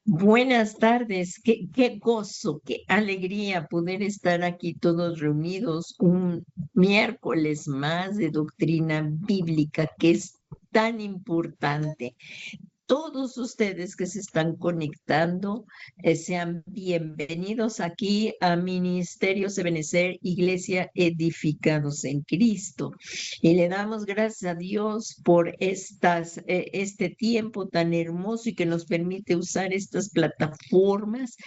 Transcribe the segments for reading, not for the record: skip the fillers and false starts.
Buenas tardes, qué gozo, qué alegría poder estar aquí todos reunidos un miércoles más de doctrina bíblica que es tan importante. Todos ustedes que se están conectando, sean bienvenidos aquí a Ministerios Ebenecer, Iglesia Edificados en Cristo. Y le damos gracias a Dios por este tiempo tan hermoso y que nos permite usar estas plataformas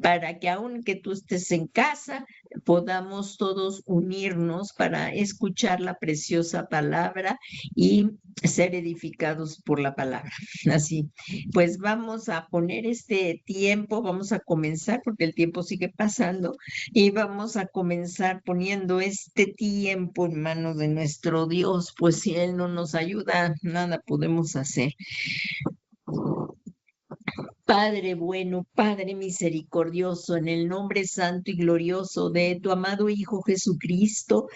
para que aunque tú estés en casa, podamos todos unirnos para escuchar la preciosa palabra y ser edificados por la palabra. Así, pues vamos a poner este tiempo, vamos a comenzar porque el tiempo sigue pasando y vamos a comenzar poniendo este tiempo en manos de nuestro Dios, pues si Él no nos ayuda, nada podemos hacer. Padre bueno, Padre misericordioso, en el nombre santo y glorioso de tu amado Hijo Jesucristo,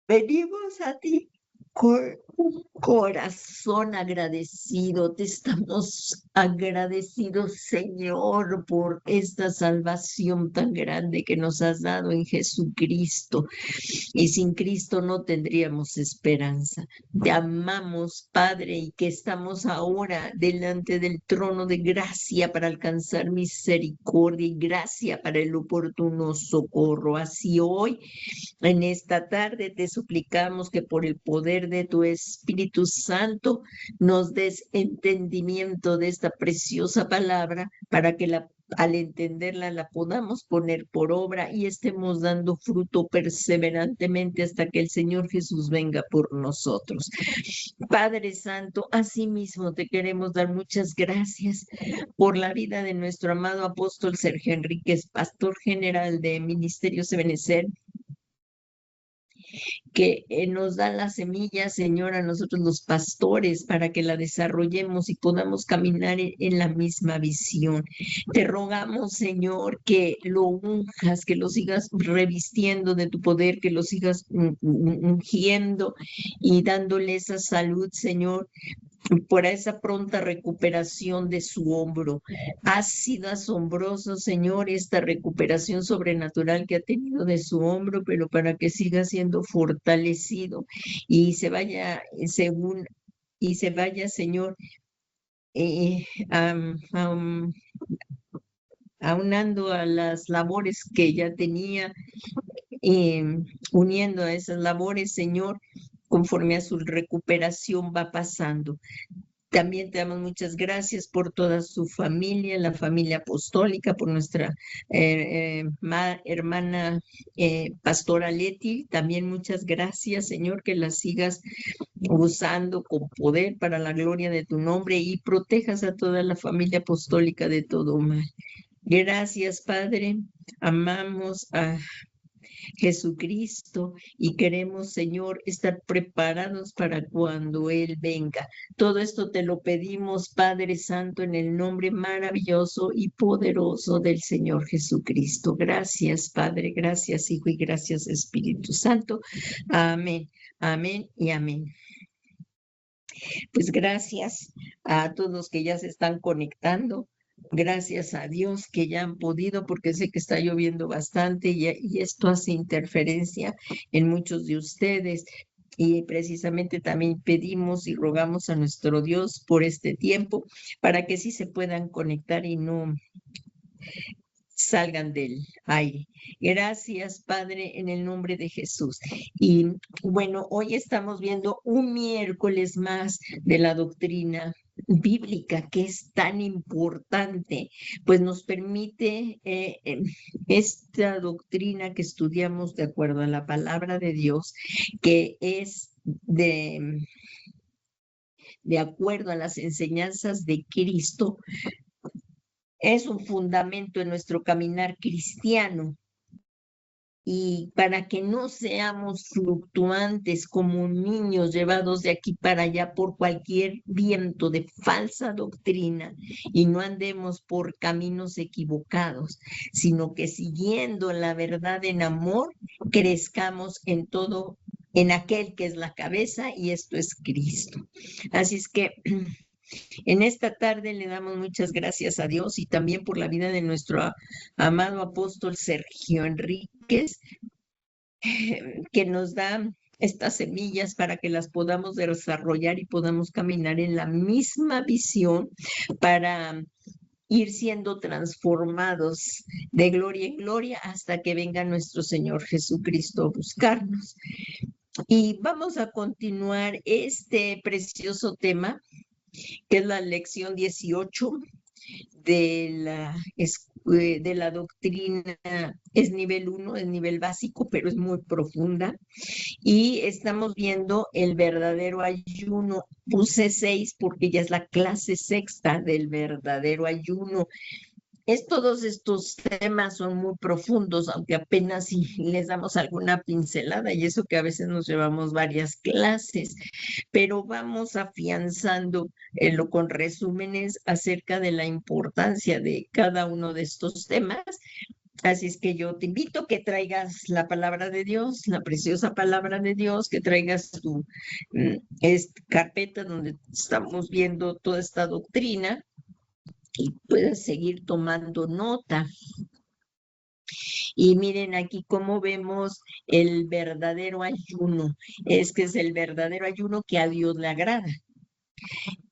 venimos a ti con un corazón agradecido. Te estamos agradecidos, Señor, por esta salvación tan grande que nos has dado en Jesucristo. Y sin Cristo no tendríamos esperanza. Te amamos, Padre, y que estamos ahora delante del trono de gracia para alcanzar misericordia y gracia para el oportuno socorro. Así hoy, en esta tarde, te suplicamos que por el poder de tu Espíritu Santo nos des entendimiento de esta preciosa palabra para que al entenderla la podamos poner por obra y estemos dando fruto perseverantemente hasta que el Señor Jesús venga por nosotros. Padre Santo, asimismo te queremos dar muchas gracias por la vida de nuestro amado apóstol Sergio Enríquez, pastor general de Ministerios Ebenecer, que nos da la semilla, Señor, a nosotros los pastores, para que la desarrollemos y podamos caminar en la misma visión. Te rogamos, Señor, que lo unjas, que lo sigas revistiendo de tu poder, que lo sigas ungiendo y dándole esa salud, Señor, por esa pronta recuperación de su hombro. Ha sido asombroso, Señor, esta recuperación sobrenatural que ha tenido de su hombro, pero para que siga siendo fortalecido y se vaya Señor, eh, am- am- aunando a las labores que ya tenía, eh, uniendo a esas labores, Señor, conforme a su recuperación va pasando. También te damos muchas gracias por toda su familia, la familia apostólica, por nuestra hermana pastora Leti. También muchas gracias, Señor, que la sigas usando con poder para la gloria de tu nombre y protejas a toda la familia apostólica de todo mal. Gracias, Padre. Amamos a Jesucristo y queremos, Señor, estar preparados para cuando Él venga. Todo esto te lo pedimos, Padre Santo, en el nombre maravilloso y poderoso del Señor Jesucristo. Gracias, Padre, gracias, Hijo, y gracias, Espíritu Santo. Amén, amén y amén. Pues gracias a todos que ya se están conectando. Gracias a Dios que ya han podido, porque sé que está lloviendo bastante y esto hace interferencia en muchos de ustedes. Y precisamente también pedimos y rogamos a nuestro Dios por este tiempo para que sí se puedan conectar y no salgan del aire. Gracias, Padre, en el nombre de Jesús. Y bueno, hoy estamos viendo un miércoles más de la doctrina bíblica que es tan importante, pues nos permite esta doctrina que estudiamos de acuerdo a la palabra de Dios, que es de acuerdo a las enseñanzas de Cristo, es un fundamento en nuestro caminar cristiano. Y para que no seamos fluctuantes como niños llevados de aquí para allá por cualquier viento de falsa doctrina y no andemos por caminos equivocados, sino que siguiendo la verdad en amor, crezcamos en todo, en aquel que es la cabeza, y esto es Cristo. Así es que En esta tarde le damos muchas gracias a Dios y también por la vida de nuestro amado apóstol Sergio Enríquez, que nos da estas semillas para que las podamos desarrollar y podamos caminar en la misma visión para ir siendo transformados de gloria en gloria hasta que venga nuestro Señor Jesucristo a buscarnos. Y vamos a continuar este precioso tema, que es la lección 18 de la doctrina. Es nivel 1, es nivel básico, pero es muy profunda. Y estamos viendo el verdadero ayuno. Puse 6 porque ya es la clase sexta del verdadero ayuno. Todos estos temas son muy profundos, aunque apenas si les damos alguna pincelada, y eso que a veces nos llevamos varias clases, pero vamos afianzando con resúmenes acerca de la importancia de cada uno de estos temas. Así es que yo te invito a que traigas la palabra de Dios, la preciosa palabra de Dios, que traigas tu carpeta donde estamos viendo toda esta doctrina y puedas seguir tomando nota. Y miren aquí cómo vemos el verdadero ayuno. Es que es el verdadero ayuno que a Dios le agrada.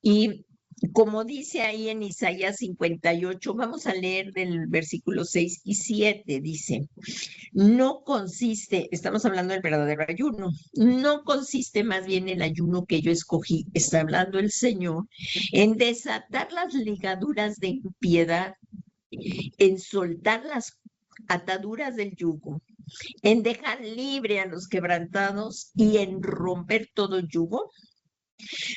Y como dice ahí en Isaías 58, vamos a leer del versículo 6 y 7, dice: no consiste, estamos hablando del verdadero ayuno, no consiste más bien el ayuno que yo escogí, está hablando el Señor, en desatar las ligaduras de impiedad, en soltar las ataduras del yugo, en dejar libre a los quebrantados y en romper todo yugo.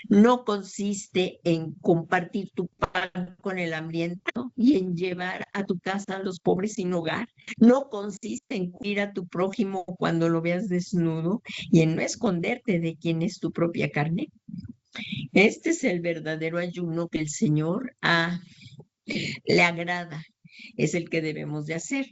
No consiste en compartir tu pan con el hambriento y en llevar a tu casa a los pobres sin hogar. No consiste en cubrir a tu prójimo cuando lo veas desnudo y en no esconderte de quién es tu propia carne. Este es el verdadero ayuno que el Señor le agrada. Es el que debemos de hacer.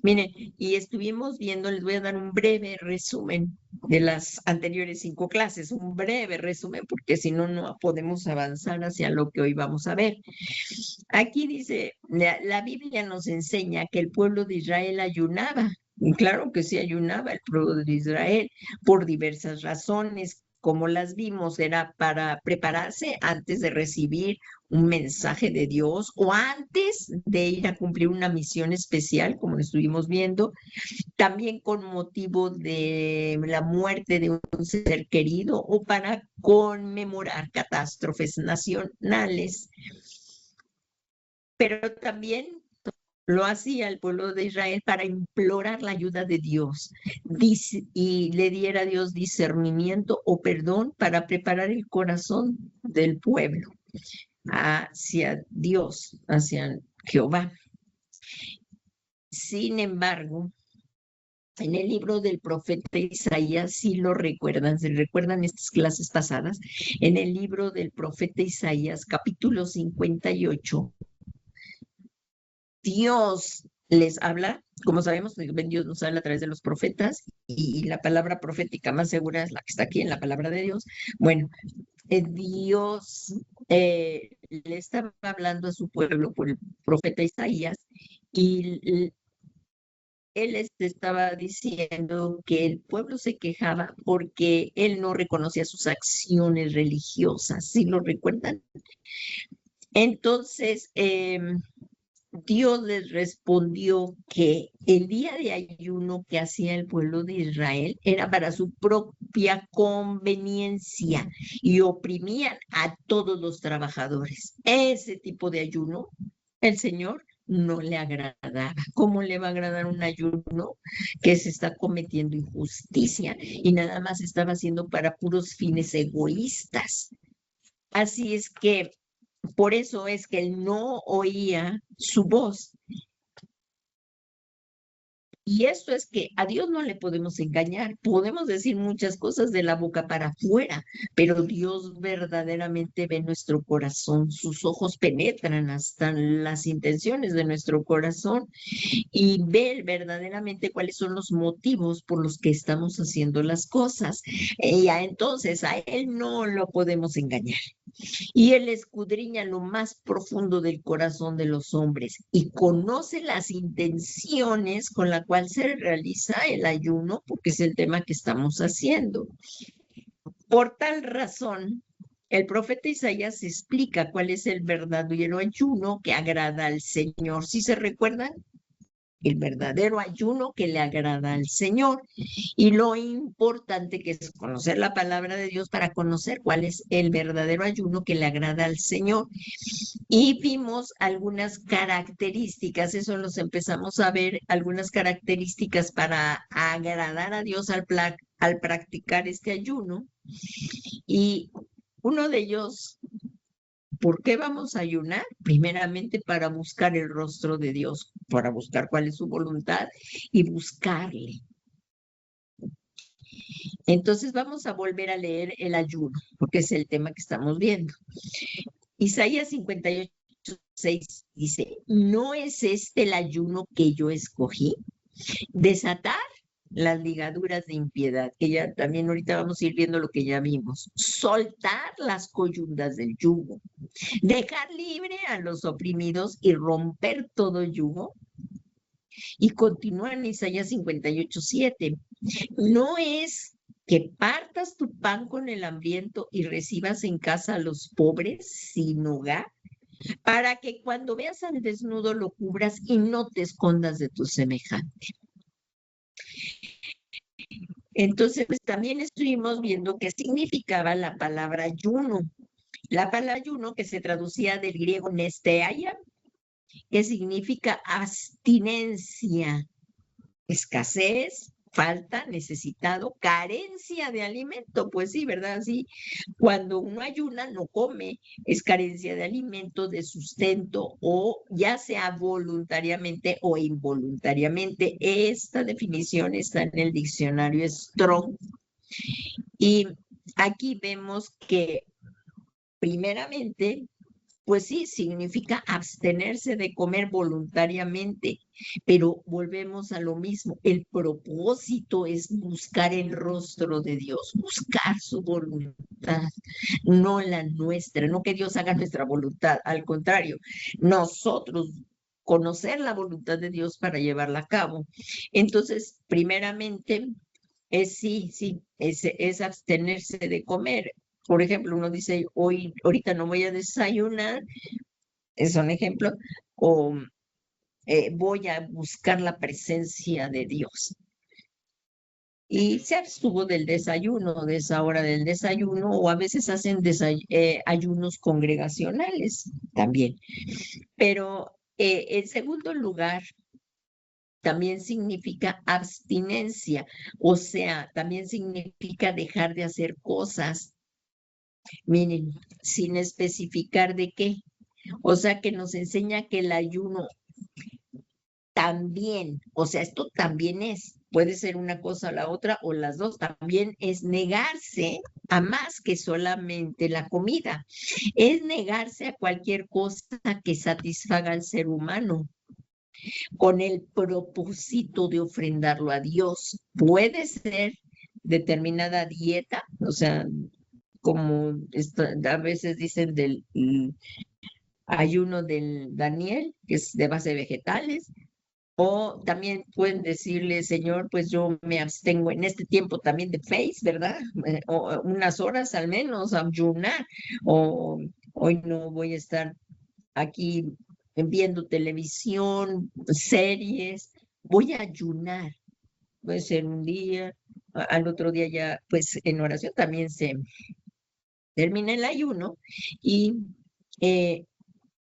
Miren, y estuvimos viendo, les voy a dar un breve resumen de las anteriores 5 clases, un breve resumen, porque si no, no podemos avanzar hacia lo que hoy vamos a ver. Aquí dice, la Biblia nos enseña que el pueblo de Israel ayunaba. Y claro que sí ayunaba el pueblo de Israel por diversas razones. Como las vimos, era para prepararse antes de recibir un mensaje de Dios o antes de ir a cumplir una misión especial, como estuvimos viendo, también con motivo de la muerte de un ser querido o para conmemorar catástrofes nacionales. Pero también lo hacía el pueblo de Israel para implorar la ayuda de Dios y le diera a Dios discernimiento o perdón para preparar el corazón del pueblo hacia Dios, hacia Jehová. Sin embargo, en el libro del profeta Isaías, si lo recuerdan, ¿se recuerdan estas clases pasadas? En el libro del profeta Isaías, capítulo 58, Dios les habla, como sabemos, Dios nos habla a través de los profetas y la palabra profética más segura es la que está aquí en la palabra de Dios. Bueno, Dios le estaba hablando a su pueblo por el profeta Isaías y él les estaba diciendo que el pueblo se quejaba porque él no reconocía sus acciones religiosas, ¿sí lo recuerdan? Entonces, Dios les respondió que el día de ayuno que hacía el pueblo de Israel era para su propia conveniencia y oprimían a todos los trabajadores. Ese tipo de ayuno, el Señor no le agradaba. ¿Cómo le va a agradar un ayuno que se está cometiendo injusticia y nada más estaba haciendo para puros fines egoístas? Así es que por eso es que él no oía su voz. Y esto es que a Dios no le podemos engañar. Podemos decir muchas cosas de la boca para afuera, pero Dios verdaderamente ve nuestro corazón. Sus ojos penetran hasta las intenciones de nuestro corazón y ve verdaderamente cuáles son los motivos por los que estamos haciendo las cosas. Y entonces a Él no lo podemos engañar. Y Él escudriña lo más profundo del corazón de los hombres y conoce las intenciones con la cual se realiza el ayuno, porque es el tema que estamos haciendo. Por tal razón, el profeta Isaías explica cuál es el verdadero ayuno que agrada al Señor. ¿Sí se recuerdan? El verdadero ayuno que le agrada al Señor. Y lo importante que es conocer la palabra de Dios para conocer cuál es el verdadero ayuno que le agrada al Señor. Y vimos algunas características, eso los empezamos a ver, algunas características para agradar a Dios al practicar este ayuno. Y uno de ellos, ¿por qué vamos a ayunar? Primeramente para buscar el rostro de Dios, para buscar cuál es su voluntad y buscarle. Entonces vamos a volver a leer el ayuno, porque es el tema que estamos viendo. Isaías 58:6 dice, ¿no es este el ayuno que yo escogí? Desatar las ligaduras de impiedad, que ya también ahorita vamos a ir viendo lo que ya vimos. Soltar las coyundas del yugo. Dejar libre a los oprimidos y romper todo yugo. Y continúa en Isaías 58:7. No es que partas tu pan con el hambriento y recibas en casa a los pobres sin hogar, para que cuando veas al desnudo lo cubras y no te escondas de tu semejante. Entonces, también estuvimos viendo qué significaba la palabra ayuno. La palabra ayuno, que se traducía del griego nesteia, que significa abstinencia, escasez, falta, necesitado, carencia de alimento. Pues sí, ¿verdad? Sí, cuando uno ayuna no come, es carencia de alimento, de sustento, o ya sea voluntariamente o involuntariamente. Esta definición está en el diccionario Strong. Y aquí vemos que primeramente, pues sí, significa abstenerse de comer voluntariamente, pero volvemos a lo mismo. El propósito es buscar el rostro de Dios, buscar su voluntad, no la nuestra, no que Dios haga nuestra voluntad, al contrario, nosotros conocer la voluntad de Dios para llevarla a cabo. Entonces, primeramente, es abstenerse de comer. Por ejemplo, uno dice, ahorita no voy a desayunar, es un ejemplo, o voy a buscar la presencia de Dios. Y se abstuvo del desayuno, de esa hora del desayuno, o a veces hacen ayunos congregacionales también. Pero en segundo lugar, también significa abstinencia, o sea, también significa dejar de hacer cosas. Miren, sin especificar de qué. O sea, que nos enseña que el ayuno también, o sea, esto también puede ser una cosa o la otra o las dos, también es negarse a más que solamente la comida, es negarse a cualquier cosa que satisfaga al ser humano con el propósito de ofrendarlo a Dios. Puede ser determinada dieta, o sea, como a veces dicen del ayuno del Daniel, que es de base de vegetales, o también pueden decirle, Señor, pues yo me abstengo en este tiempo también de Face, ¿verdad? O unas horas al menos, ayunar, o hoy no voy a estar aquí viendo televisión, series, voy a ayunar. Puede ser un día, al otro día ya, pues en oración también se termina el ayuno y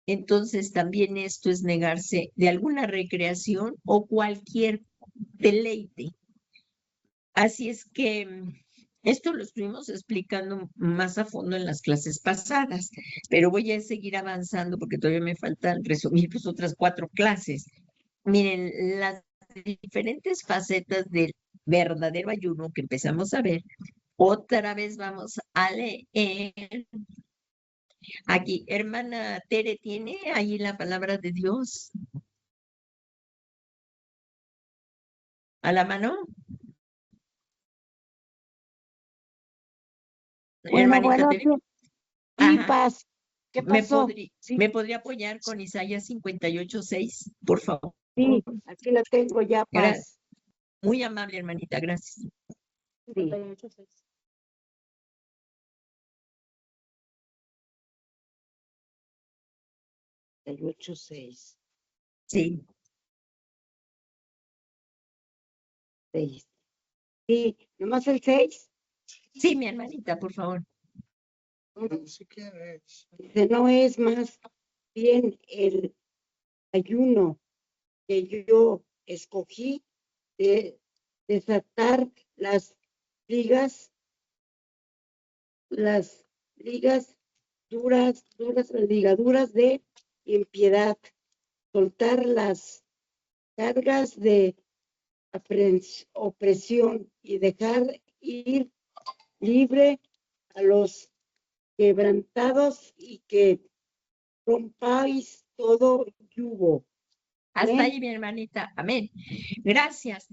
entonces también esto es negarse de alguna recreación o cualquier deleite. Así es que esto lo estuvimos explicando más a fondo en las clases pasadas, pero voy a seguir avanzando porque todavía me faltan resumir pues otras 4 clases. Miren, las diferentes facetas del verdadero ayuno que empezamos a ver, otra vez vamos a leer. Aquí, hermana Tere, ¿tiene ahí la palabra de Dios a la mano? Bueno, Hermanita Tere. y Ajá. paz. ¿Qué pasó? Sí, ¿Me podría apoyar con Isaías 58:6, por favor? sí, aquí la tengo ya, paz. Muy amable, hermanita, gracias. Sí. 58:6. Sí. 6. Sí, nomás el 6. Sí, mi hermanita, por favor. Dice, no es más bien el ayuno que yo escogí de desatar las ligas duras, las ligaduras de impiedad, soltar las cargas de opresión y dejar ir libre a los quebrantados y que rompáis todo yugo. Hasta Amén. ahí, mi hermanita. Amén. Gracias.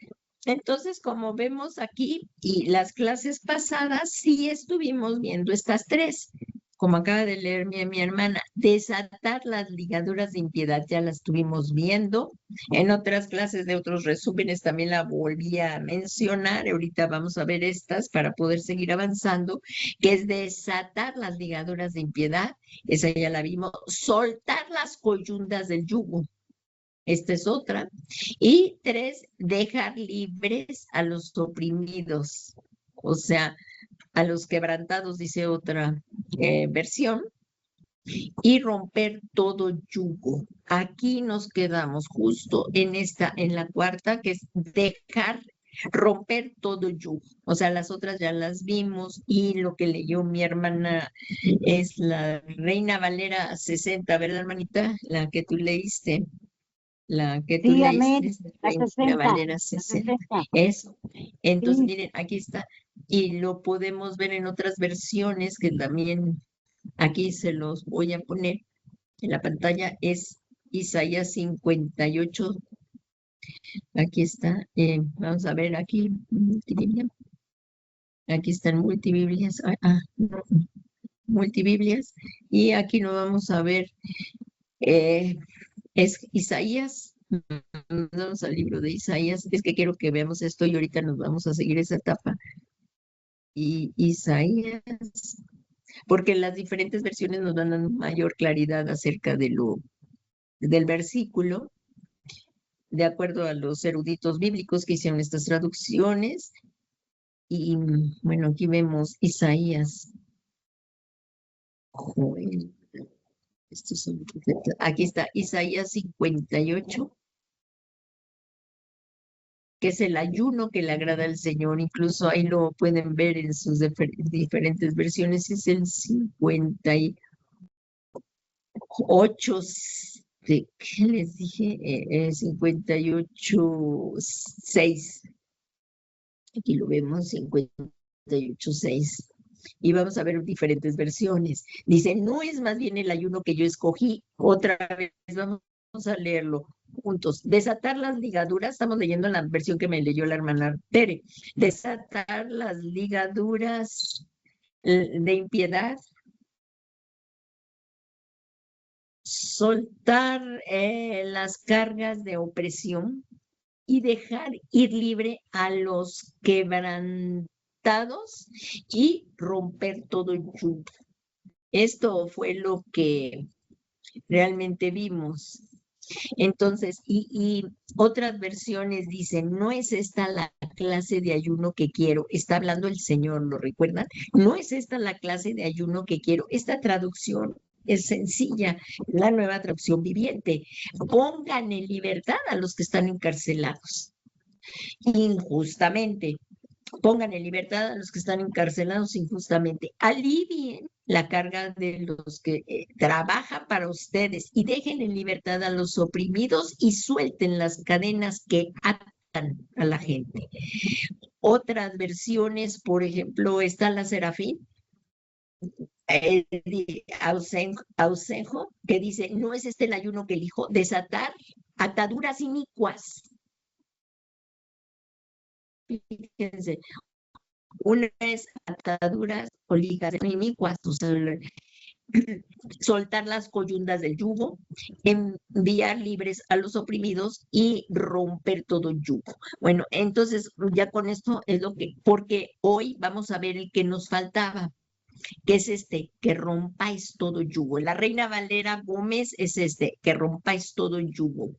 Entonces, como vemos aquí y las clases pasadas, sí estuvimos viendo estas tres. Como acaba de leer mi hermana, desatar las ligaduras de impiedad, ya las estuvimos viendo. En otras clases de otros resúmenes también la volví a mencionar. Ahorita vamos a ver estas para poder seguir avanzando, que es desatar las ligaduras de impiedad. Esa ya la vimos. Soltar las coyundas del yugo. Esta es otra. Y 3, dejar libres a los oprimidos, o sea, a los quebrantados, dice otra versión, y romper todo yugo. Aquí nos quedamos justo en la cuarta, que es romper todo yugo. O sea, las otras ya las vimos y lo que leyó mi hermana es la Reina Valera 60, ¿verdad, hermanita? La que tú leíste. La que tú Sí, leíste amén. es La Reina 60. Valera La 60. 60. Eso. Entonces, Sí. miren, aquí está. Y lo podemos ver en otras versiones que también aquí se los voy a poner en la pantalla. Es Isaías 58. Aquí está. Vamos a ver aquí. Multibiblia. Aquí están multibiblias. No, multibiblias. Y aquí nos vamos a ver. Es Isaías. Vamos al libro de Isaías. Es que quiero que veamos esto y ahorita nos vamos a seguir esa etapa. Y Isaías, porque las diferentes versiones nos dan mayor claridad acerca del versículo, de acuerdo a los eruditos bíblicos que hicieron estas traducciones. Y bueno, aquí vemos Isaías. Joel. Aquí está Isaías 58, que es el ayuno que le agrada al Señor. Incluso ahí lo pueden ver en sus diferentes versiones. Es el 58, ¿qué les dije? 58:6. Aquí lo vemos, 58:6. Y vamos a ver diferentes versiones. Dice, no es más bien el ayuno que yo escogí. Otra vez vamos a leerlo juntos. Desatar las ligaduras, estamos leyendo la versión que me leyó la hermana Tere. Desatar las ligaduras de impiedad. Soltar las cargas de opresión y dejar ir libre a los quebrantados y romper todo el yugo. Esto fue lo que realmente vimos. Entonces, y otras versiones dicen, no es esta la clase de ayuno que quiero. Está hablando el Señor, ¿lo recuerdan? No es esta la clase de ayuno que quiero. Esta traducción es sencilla, la nueva traducción viviente. Pongan en libertad a los que están encarcelados injustamente. Pongan en libertad a los que están encarcelados injustamente. Alivien la carga de los que trabajan para ustedes y dejen en libertad a los oprimidos y suelten las cadenas que atan a la gente. Otras versiones, por ejemplo, está la Serafín, Ausenjo, que dice, no es este el ayuno que elijo, desatar ataduras inicuas. Fíjense, una es ataduras o ligas inicuas, o sea, soltar las coyundas del yugo, enviar libres a los oprimidos y romper todo yugo. Bueno, entonces ya con esto es lo que, porque hoy vamos a ver el que nos faltaba, que es que rompáis todo yugo. La Reina Valera Gómez es que rompáis todo yugo.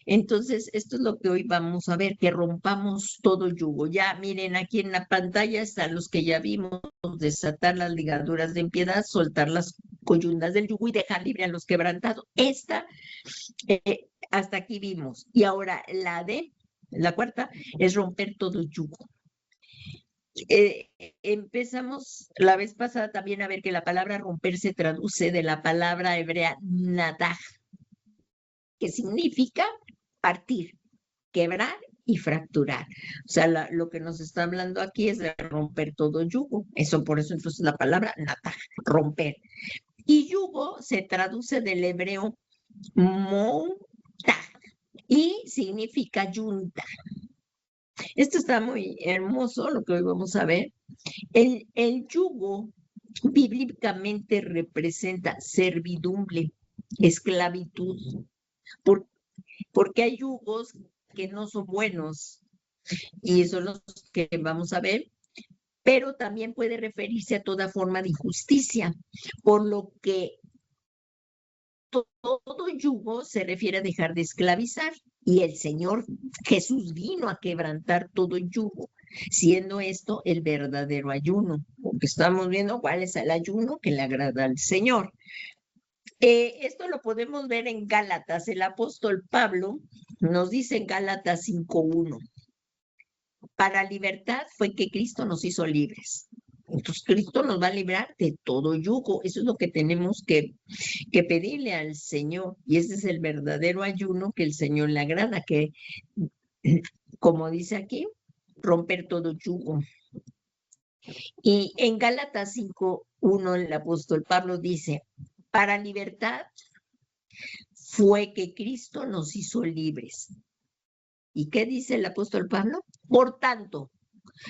Entonces, esto es lo que hoy vamos a ver, que rompamos todo yugo. Ya miren, aquí en la pantalla están los que ya vimos, desatar las ligaduras de impiedad, soltar las coyundas del yugo y dejar libre a los quebrantados. Esta, hasta aquí vimos. Y ahora la cuarta, es romper todo yugo. Empezamos la vez pasada también a ver que la palabra romper se traduce de la palabra hebrea nadag, que significa partir, quebrar y fracturar. O sea, lo que nos está hablando aquí es de romper todo yugo. Por eso entonces la palabra nadag, romper. Y yugo se traduce del hebreo moutag y significa yunta. Esto está muy hermoso, lo que hoy vamos a ver. El yugo bíblicamente representa servidumbre, esclavitud, porque hay yugos que no son buenos y son los que vamos a ver, pero también puede referirse a toda forma de injusticia, por lo que todo yugo se refiere a dejar de esclavizar y el Señor Jesús vino a quebrantar todo yugo, siendo esto el verdadero ayuno, porque estamos viendo cuál es el ayuno que le agrada al Señor. Esto lo podemos ver en Gálatas. El apóstol Pablo nos dice en Gálatas 5:1, para libertad fue que Cristo nos hizo libres. Entonces Cristo nos va a librar de todo yugo. Eso es lo que tenemos que pedirle al Señor. Y ese es el verdadero ayuno que el Señor le agrada, que, como dice aquí, romper todo yugo. Y en Gálatas 5:1 el apóstol Pablo dice, para libertad fue que Cristo nos hizo libres. ¿Y qué dice el apóstol Pablo? Por tanto,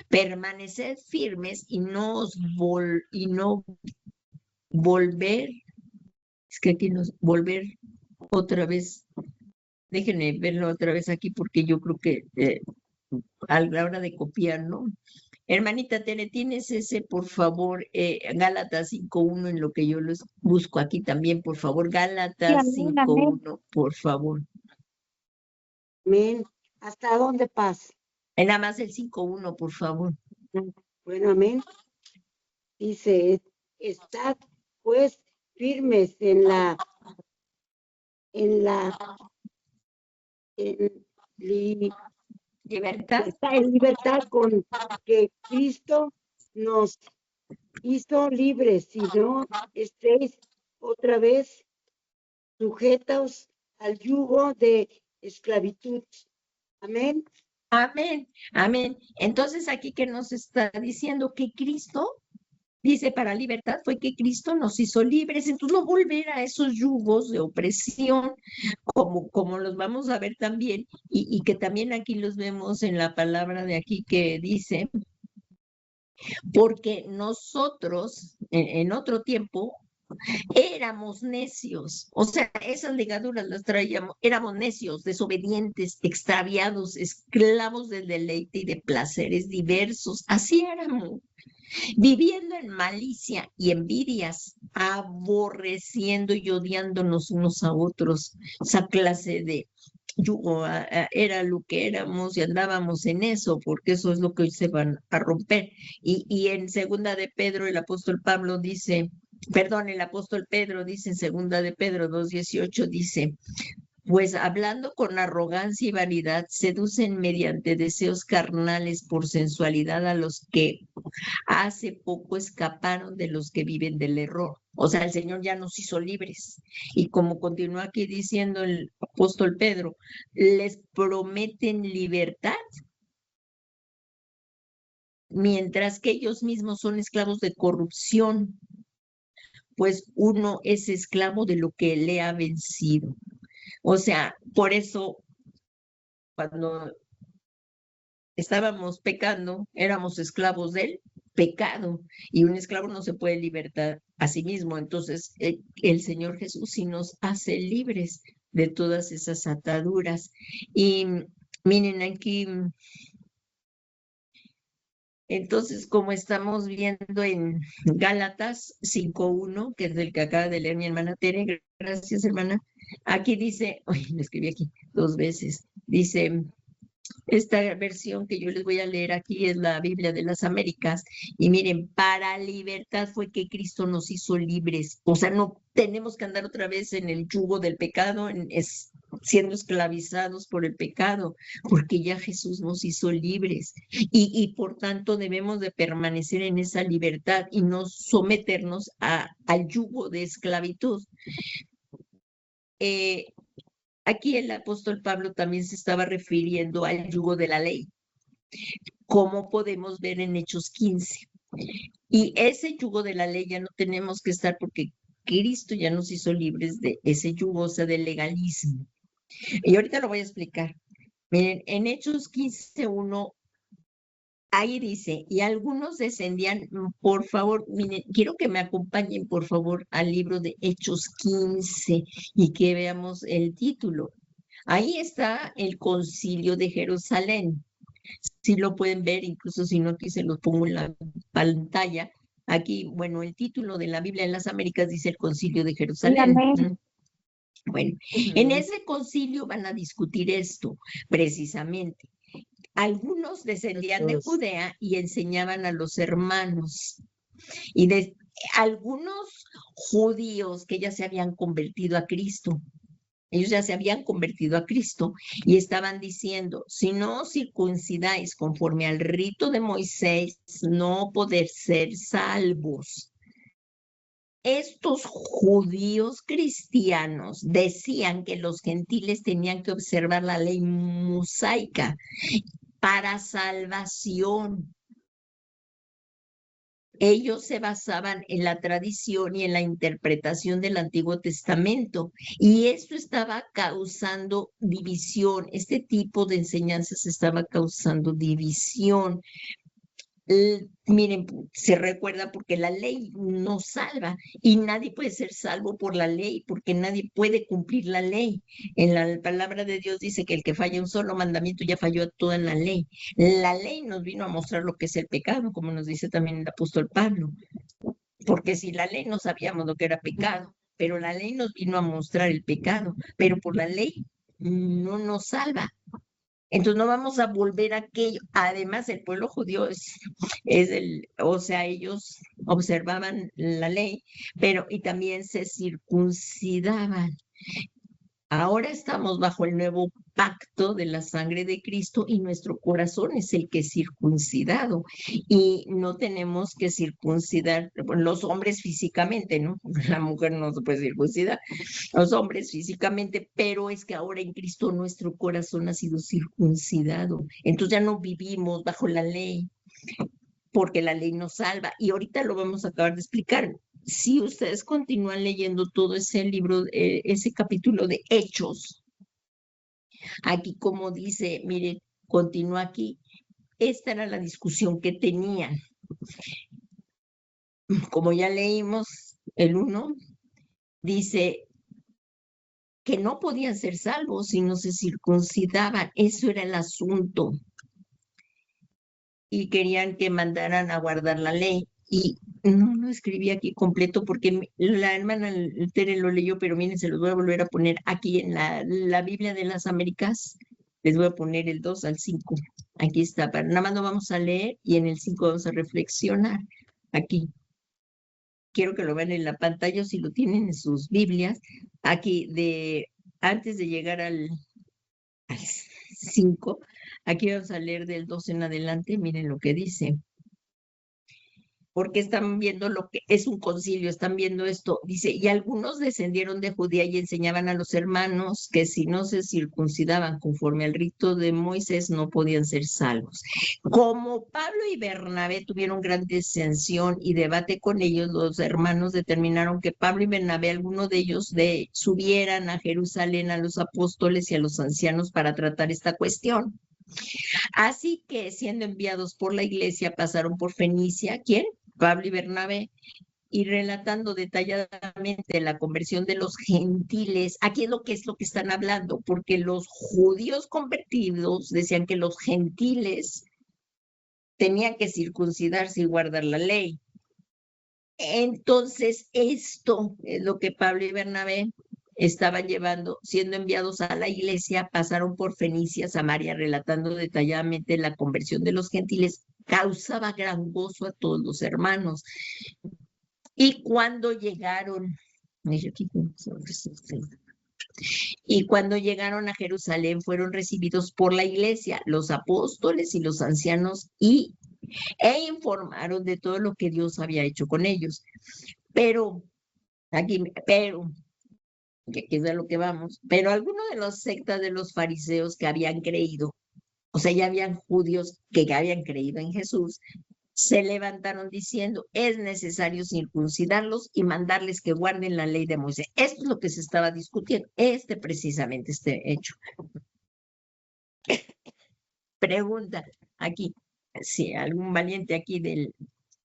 permaneced firmes y no volver, es que aquí nos volver otra vez, déjenme verlo otra vez aquí porque yo creo que a la hora de copiar, ¿no? Hermanita Tere, ¿tienes ese, por favor, Gálatas 5:1 en lo que yo los busco aquí también, por favor? Gálatas 5:1, por favor. Amén. ¿Hasta dónde pasa? Nada más el 5:1, por favor. Bueno, amén. Dice, estad pues firmes en libertad. Está en libertad con que Cristo nos hizo libres, si no estéis otra vez sujetos al yugo de esclavitud. Amén. Amén, amén. Entonces aquí que nos está diciendo que Cristo, dice, para libertad fue que Cristo nos hizo libres. Entonces no volver a esos yugos de opresión, como los vamos a ver también, y que también aquí los vemos en la palabra de aquí que dice, porque nosotros en otro tiempo éramos necios, o sea, esas ligaduras las traíamos, éramos necios, desobedientes, extraviados, esclavos del deleite y de placeres diversos, así éramos, viviendo en malicia y envidias, aborreciendo y odiándonos unos a otros, esa clase de yugo era lo que éramos y andábamos en eso, porque eso es lo que hoy se van a romper. Y en segunda de Pedro, el apóstol Pablo dice, el apóstol Pedro dice en segunda de Pedro 2:18, dice, pues hablando con arrogancia y vanidad, seducen mediante deseos carnales por sensualidad a los que hace poco escaparon de los que viven del error. O sea, el Señor ya nos hizo libres. Y como continúa aquí diciendo el apóstol Pedro, les prometen libertad mientras que ellos mismos son esclavos de corrupción, pues uno es esclavo de lo que le ha vencido. O sea, por eso cuando estábamos pecando, éramos esclavos del pecado y un esclavo no se puede libertar a sí mismo. Entonces, el Señor Jesús sí nos hace libres de todas esas ataduras. Y miren aquí, entonces, como estamos viendo en Gálatas 5:1, que es el que acaba de leer mi hermana Tere, gracias hermana, aquí dice, uy, lo escribí aquí 2 veces, dice, esta versión que yo les voy a leer aquí es la Biblia de las Américas. Y miren, para libertad fue que Cristo nos hizo libres. O sea, no tenemos que andar otra vez en el yugo del pecado, siendo esclavizados por el pecado, porque ya Jesús nos hizo libres. Y por tanto debemos de permanecer en esa libertad y no someternos al yugo de esclavitud. Aquí el apóstol Pablo también se estaba refiriendo al yugo de la ley, como podemos ver en Hechos 15. Y ese yugo de la ley ya no tenemos que estar porque Cristo ya nos hizo libres de ese yugo, o sea, del legalismo. Y ahorita lo voy a explicar. Miren, en Hechos 15:1, ahí dice, y algunos descendían, por favor, miren, quiero que me acompañen, por favor, al libro de Hechos 15 y que veamos el título. Ahí está el concilio de Jerusalén. Si lo pueden ver, incluso si no, aquí se los pongo en la pantalla. Aquí, bueno, el título de la Biblia en las Américas dice el concilio de Jerusalén. Bueno, en ese concilio van a discutir esto, precisamente. Algunos descendían de Judea y enseñaban a los hermanos. Y de algunos judíos que ya se habían convertido a Cristo. Ellos ya se habían convertido a Cristo y estaban diciendo, si no os circuncidáis conforme al rito de Moisés, no poder ser salvos. Estos judíos cristianos decían que los gentiles tenían que observar la ley mosaica para salvación. Ellos se basaban en la tradición y en la interpretación del Antiguo Testamento, y esto estaba causando división. Este tipo de enseñanzas estaba causando división. Miren, se recuerda porque la ley no salva y nadie puede ser salvo por la ley porque nadie puede cumplir la ley. En la palabra de Dios dice que el que falla un solo mandamiento ya falló a toda la ley. La ley nos vino a mostrar lo que es el pecado, como nos dice también el apóstol Pablo, porque si la ley no sabíamos lo que era pecado, pero la ley nos vino a mostrar el pecado, pero por la ley no nos salva. Entonces no vamos a volver a aquello. Además, el pueblo judío o sea, ellos observaban la ley, pero y también se circuncidaban. Ahora estamos bajo el nuevo pacto de la sangre de Cristo y nuestro corazón es el que es circuncidado y no tenemos que circuncidar los hombres físicamente, ¿no? La mujer no se puede circuncidar, los hombres físicamente, pero es que ahora en Cristo nuestro corazón ha sido circuncidado. Entonces ya no vivimos bajo la ley, porque la ley nos salva. Y ahorita lo vamos a acabar de explicar. Si ustedes continúan leyendo todo ese libro, ese capítulo de Hechos, aquí como dice, mire, continúa aquí, esta era la discusión que tenían. Como ya leímos el 1, dice que no podían ser salvos si no se circuncidaban. Eso era el asunto. Y querían que mandaran a guardar la ley. Y no escribí aquí completo porque la hermana Tere lo leyó, pero miren, se los voy a volver a poner aquí en la Biblia de las Américas. Les voy a poner el 2 al 5. Aquí está, pero nada más lo vamos a leer y en el 5 vamos a reflexionar. Aquí. Quiero que lo vean en la pantalla o si lo tienen en sus Biblias. Aquí, antes de llegar al 5, aquí vamos a leer del 2 en adelante. Miren lo que dice. porque están viendo lo que es un concilio, están viendo esto. Dice, y algunos descendieron de Judea y enseñaban a los hermanos que si no se circuncidaban conforme al rito de Moisés no podían ser salvos. Como Pablo y Bernabé tuvieron gran disensión y debate con ellos, los hermanos determinaron que Pablo y Bernabé, alguno de ellos, subieran a Jerusalén a los apóstoles y a los ancianos para tratar esta cuestión. Así que, siendo enviados por la iglesia, pasaron por Fenicia. ¿Quién? Pablo y Bernabé, y relatando detalladamente la conversión de los gentiles. Aquí es lo que están hablando, porque los judíos convertidos decían que los gentiles tenían que circuncidarse y guardar la ley. Entonces, esto es lo que Pablo y Bernabé estaban llevando, siendo enviados a la iglesia, pasaron por Fenicia, Samaria, relatando detalladamente la conversión de los gentiles, causaba gran gozo a todos los hermanos. Y cuando llegaron a Jerusalén, fueron recibidos por la iglesia, los apóstoles y los ancianos, e informaron de todo lo que Dios había hecho con ellos. Pero, que aquí es de lo que vamos, pero algunos de las sectas de los fariseos que habían creído, o sea, ya habían judíos que habían creído en Jesús, se levantaron diciendo, es necesario circuncidarlos y mandarles que guarden la ley de Moisés. Esto es lo que se estaba discutiendo, precisamente este hecho. Pregunta aquí, si algún valiente aquí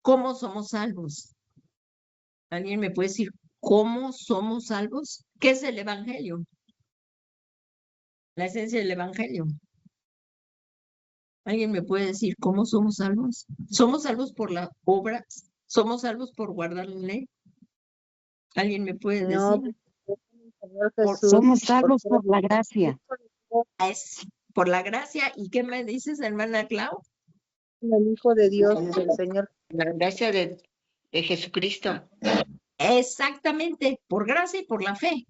¿cómo somos salvos? ¿Alguien me puede decir cómo somos salvos? ¿Qué es el evangelio? La esencia del evangelio. ¿Alguien me puede decir cómo somos salvos? ¿Somos salvos por la obra? ¿Somos salvos por guardar la ley? ¿Alguien me puede No, decir? Señor Jesús, Somos salvos por la gracia. Es por la gracia. ¿Y qué me dices, hermana Clau? el Hijo de Dios, el Señor. La gracia de Jesucristo. Exactamente, por gracia y por la fe,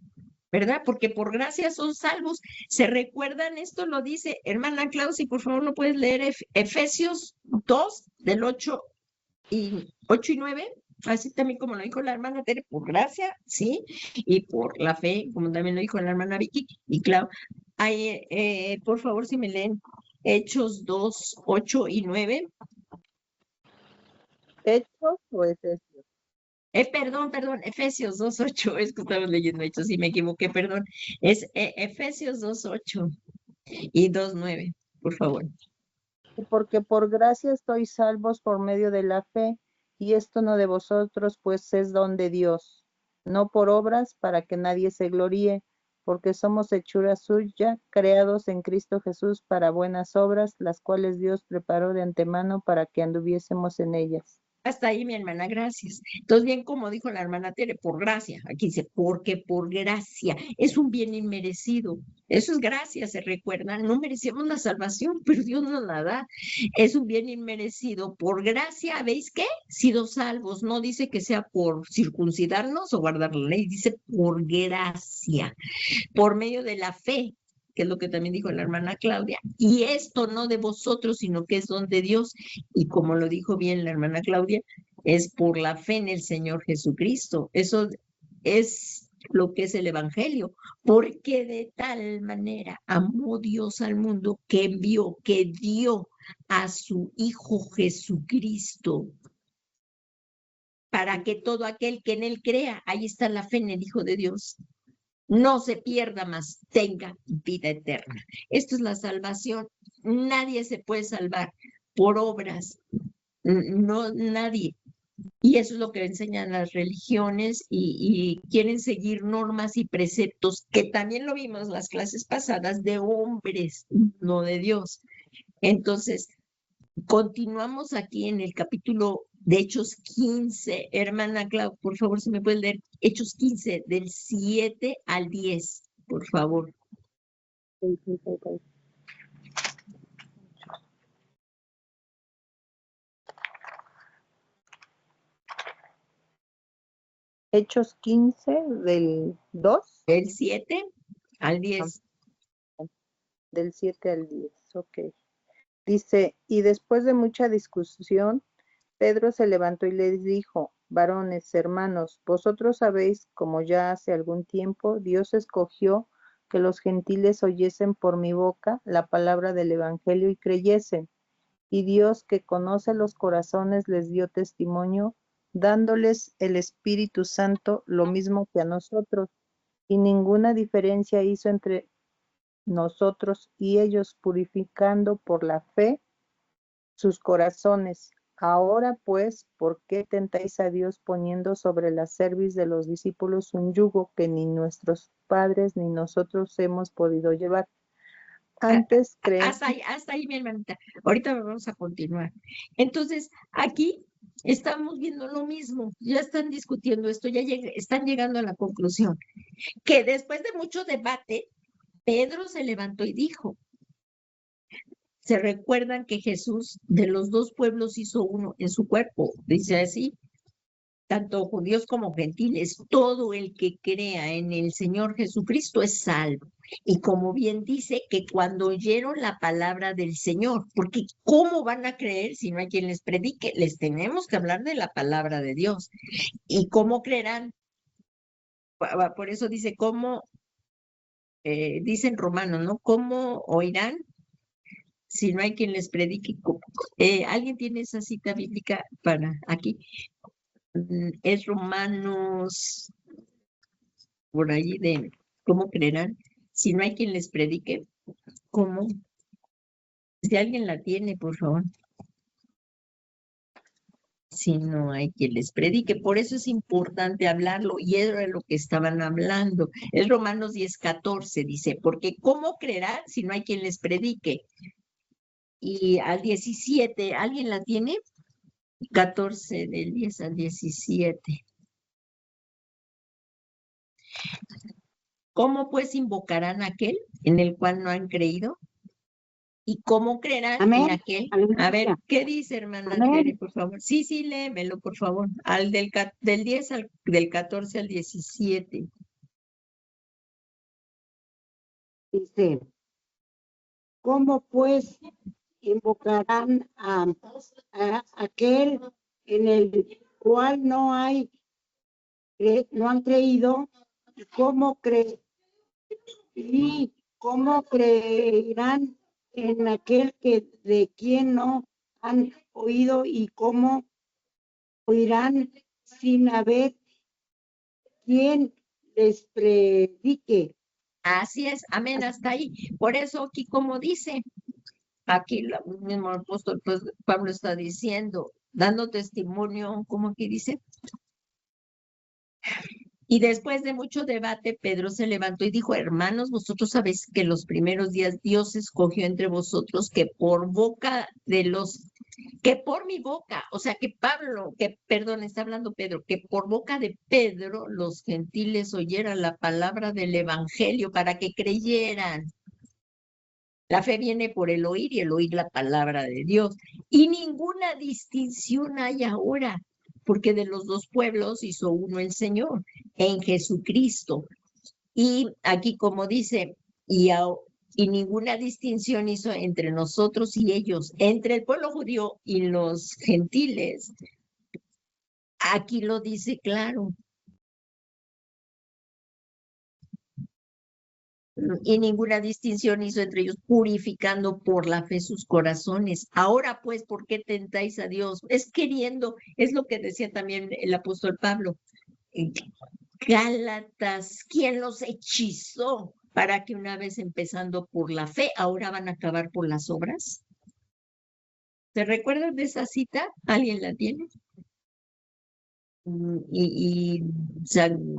¿verdad? Porque por gracia son salvos. ¿Se recuerdan? Esto lo dice hermana Clau, si por favor no puedes leer Efesios 2, del 8 y 9. Así también como lo dijo la hermana Tere, por gracia, sí, y por la fe, como también lo dijo la hermana Vicky y Clau. Por favor, si me leen Hechos 2, 8 y 9. ¿Hechos o Efesios? Perdón, Efesios 2:8, es que estamos leyendo Hechos, sí me equivoqué, perdón. Es Efesios 2:8 y 2:9, por favor. Porque por gracia estois salvos por medio de la fe, y esto no de vosotros, pues es don de Dios, no por obras, para que nadie se gloríe, porque somos hechura suya, creados en Cristo Jesús para buenas obras, las cuales Dios preparó de antemano para que anduviésemos en ellas. Hasta ahí, mi hermana, gracias. Entonces, bien, como dijo la hermana Tere, por gracia. Aquí dice, porque por gracia. Es un bien inmerecido. Eso es gracia, ¿se recuerdan? No merecemos la salvación, pero Dios nos la da. Es un bien inmerecido. Por gracia, ¿veis qué? Sido salvos. No dice que sea por circuncidarnos o guardar la ley. Dice por gracia. Por medio de la fe, que es lo que también dijo la hermana Claudia, y esto no de vosotros, sino que es don de Dios, y como lo dijo bien la hermana Claudia, es por la fe en el Señor Jesucristo. Eso es lo que es el Evangelio, porque de tal manera amó Dios al mundo que envió, que dio a su Hijo Jesucristo, para que todo aquel que en él crea, ahí está la fe en el Hijo de Dios, no se pierda más, tenga vida eterna. Esto es la salvación. Nadie se puede salvar por obras, no, nadie. Y eso es lo que enseñan las religiones y quieren seguir normas y preceptos, que también lo vimos en las clases pasadas, de hombres, no de Dios. Entonces, continuamos aquí en el capítulo de Hechos 15. Hermana Clau, por favor, si me pueden leer Hechos 15, del 7 al 10, por favor. Hechos 15, del 2. Del 7 al 10. Del 7 al 10, ok. Dice, y después de mucha discusión, Pedro se levantó y les dijo: Varones, hermanos, vosotros sabéis, como ya hace algún tiempo, Dios escogió que los gentiles oyesen por mi boca la palabra del Evangelio y creyesen. Y Dios, que conoce los corazones, les dio testimonio, dándoles el Espíritu Santo, lo mismo que a nosotros, y ninguna diferencia hizo entre nosotros y ellos, purificando por la fe sus corazones. Ahora pues, ¿por qué tentáis a Dios poniendo sobre la cerviz de los discípulos un yugo que ni nuestros padres ni nosotros hemos podido llevar? Antes creemos. Hasta ahí, mi hermanita. Ahorita vamos a continuar. Entonces, aquí estamos viendo lo mismo. Ya están discutiendo esto, están llegando a la conclusión que después de mucho debate, Pedro se levantó y dijo: se recuerdan que Jesús de los dos pueblos hizo uno en su cuerpo, dice así, tanto judíos como gentiles, todo el que crea en el Señor Jesucristo es salvo. Y como bien dice, que cuando oyeron la palabra del Señor, porque ¿cómo van a creer si no hay quien les predique? Les tenemos que hablar de la palabra de Dios. ¿Y cómo creerán? Por eso dice, ¿cómo? Dicen Romanos, ¿no? ¿Cómo oirán si no hay quien les predique? ¿Alguien tiene esa cita bíblica para aquí? Es Romanos, por ahí, de cómo creerán si no hay quien les predique. ¿Cómo? Si alguien la tiene, por favor. Si no hay quien les predique. Por eso es importante hablarlo, y era de lo que estaban hablando. Es Romanos 10:14, dice, porque ¿cómo creerán si no hay quien les predique? Y al 17, ¿alguien la tiene? 14, del 10 al 17. ¿Cómo pues invocarán a aquel en el cual no han creído? ¿Y cómo creerán Amén. en aquel? Aleluya. A ver, ¿qué dice, hermana Amén. Tere, por favor? Sí, léemelo, por favor. Del 10 del 14 al 17. Dice, ¿cómo pues invocarán a aquel en el cual no han creído? ¿Y cómo creerán en aquel de quien no han oído? ¿Y cómo oirán sin haber quien les predique? Así es, amén, hasta ahí. Por eso aquí, como dice, aquí el mismo apóstol Pablo está diciendo, dando testimonio, ¿cómo aquí dice? Y después de mucho debate, Pedro se levantó y dijo: hermanos, vosotros sabéis que los primeros días Dios escogió entre vosotros que por mi boca, o sea, está hablando Pedro, que por boca de Pedro los gentiles oyeran la palabra del evangelio para que creyeran. La fe viene por el oír, y el oír la palabra de Dios. Y ninguna distinción hay ahora, porque de los dos pueblos hizo uno el Señor, en Jesucristo. Y aquí, como dice, y ninguna distinción hizo entre nosotros y ellos, entre el pueblo judío y los gentiles. Aquí lo dice claro. Y ninguna distinción hizo entre ellos, purificando por la fe sus corazones. Ahora pues, ¿por qué tentáis a Dios? Es lo que decía también el apóstol Pablo. Gálatas, ¿quién los hechizó para que una vez empezando por la fe, ahora van a acabar por las obras? ¿Se recuerdan de esa cita? ¿Alguien la tiene?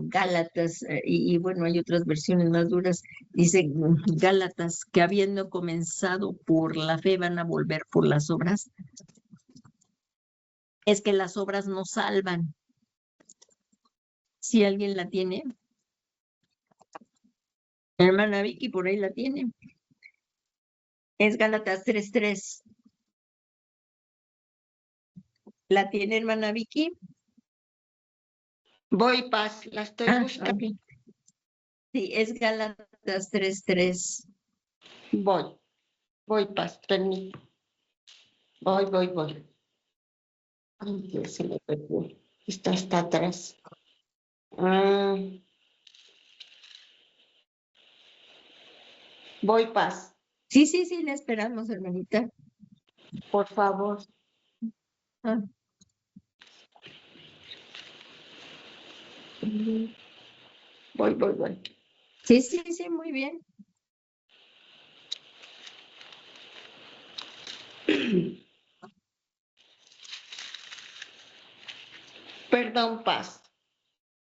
Gálatas, y bueno, hay otras versiones más duras, dice Gálatas, que habiendo comenzado por la fe van a volver por las obras. Es que las obras no salvan. Si alguien la tiene, hermana Vicky, por ahí la tiene. Es Gálatas 3:3. ¿La tiene, hermana Vicky? Voy, Paz, la estoy buscando. Okay. Sí, es Gálatas 3:3. Voy, Paz, permítame. Voy. Ay, Dios, se me perdió. Está hasta atrás. Ah, voy, Paz, Sí, sí, sí, la esperamos, hermanita. por favor. Ah, Voy. sí, sí, sí, muy bien. Perdón, Paz.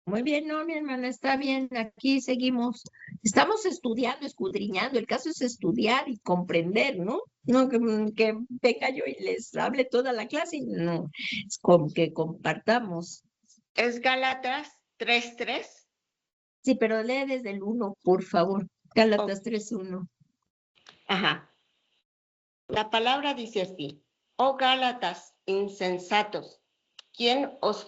Muy bien, no, mi hermana, está bien, aquí seguimos. Estamos estudiando, escudriñando. El caso es estudiar y comprender, ¿no? No que venga yo y les hable toda la clase, no, es como que compartamos. ¿Es Gálatas 3:3? Sí, pero lee desde el 1, por favor. Gálatas 3:1. Ajá. La palabra dice así: oh Gálatas, insensatos, ¿quién los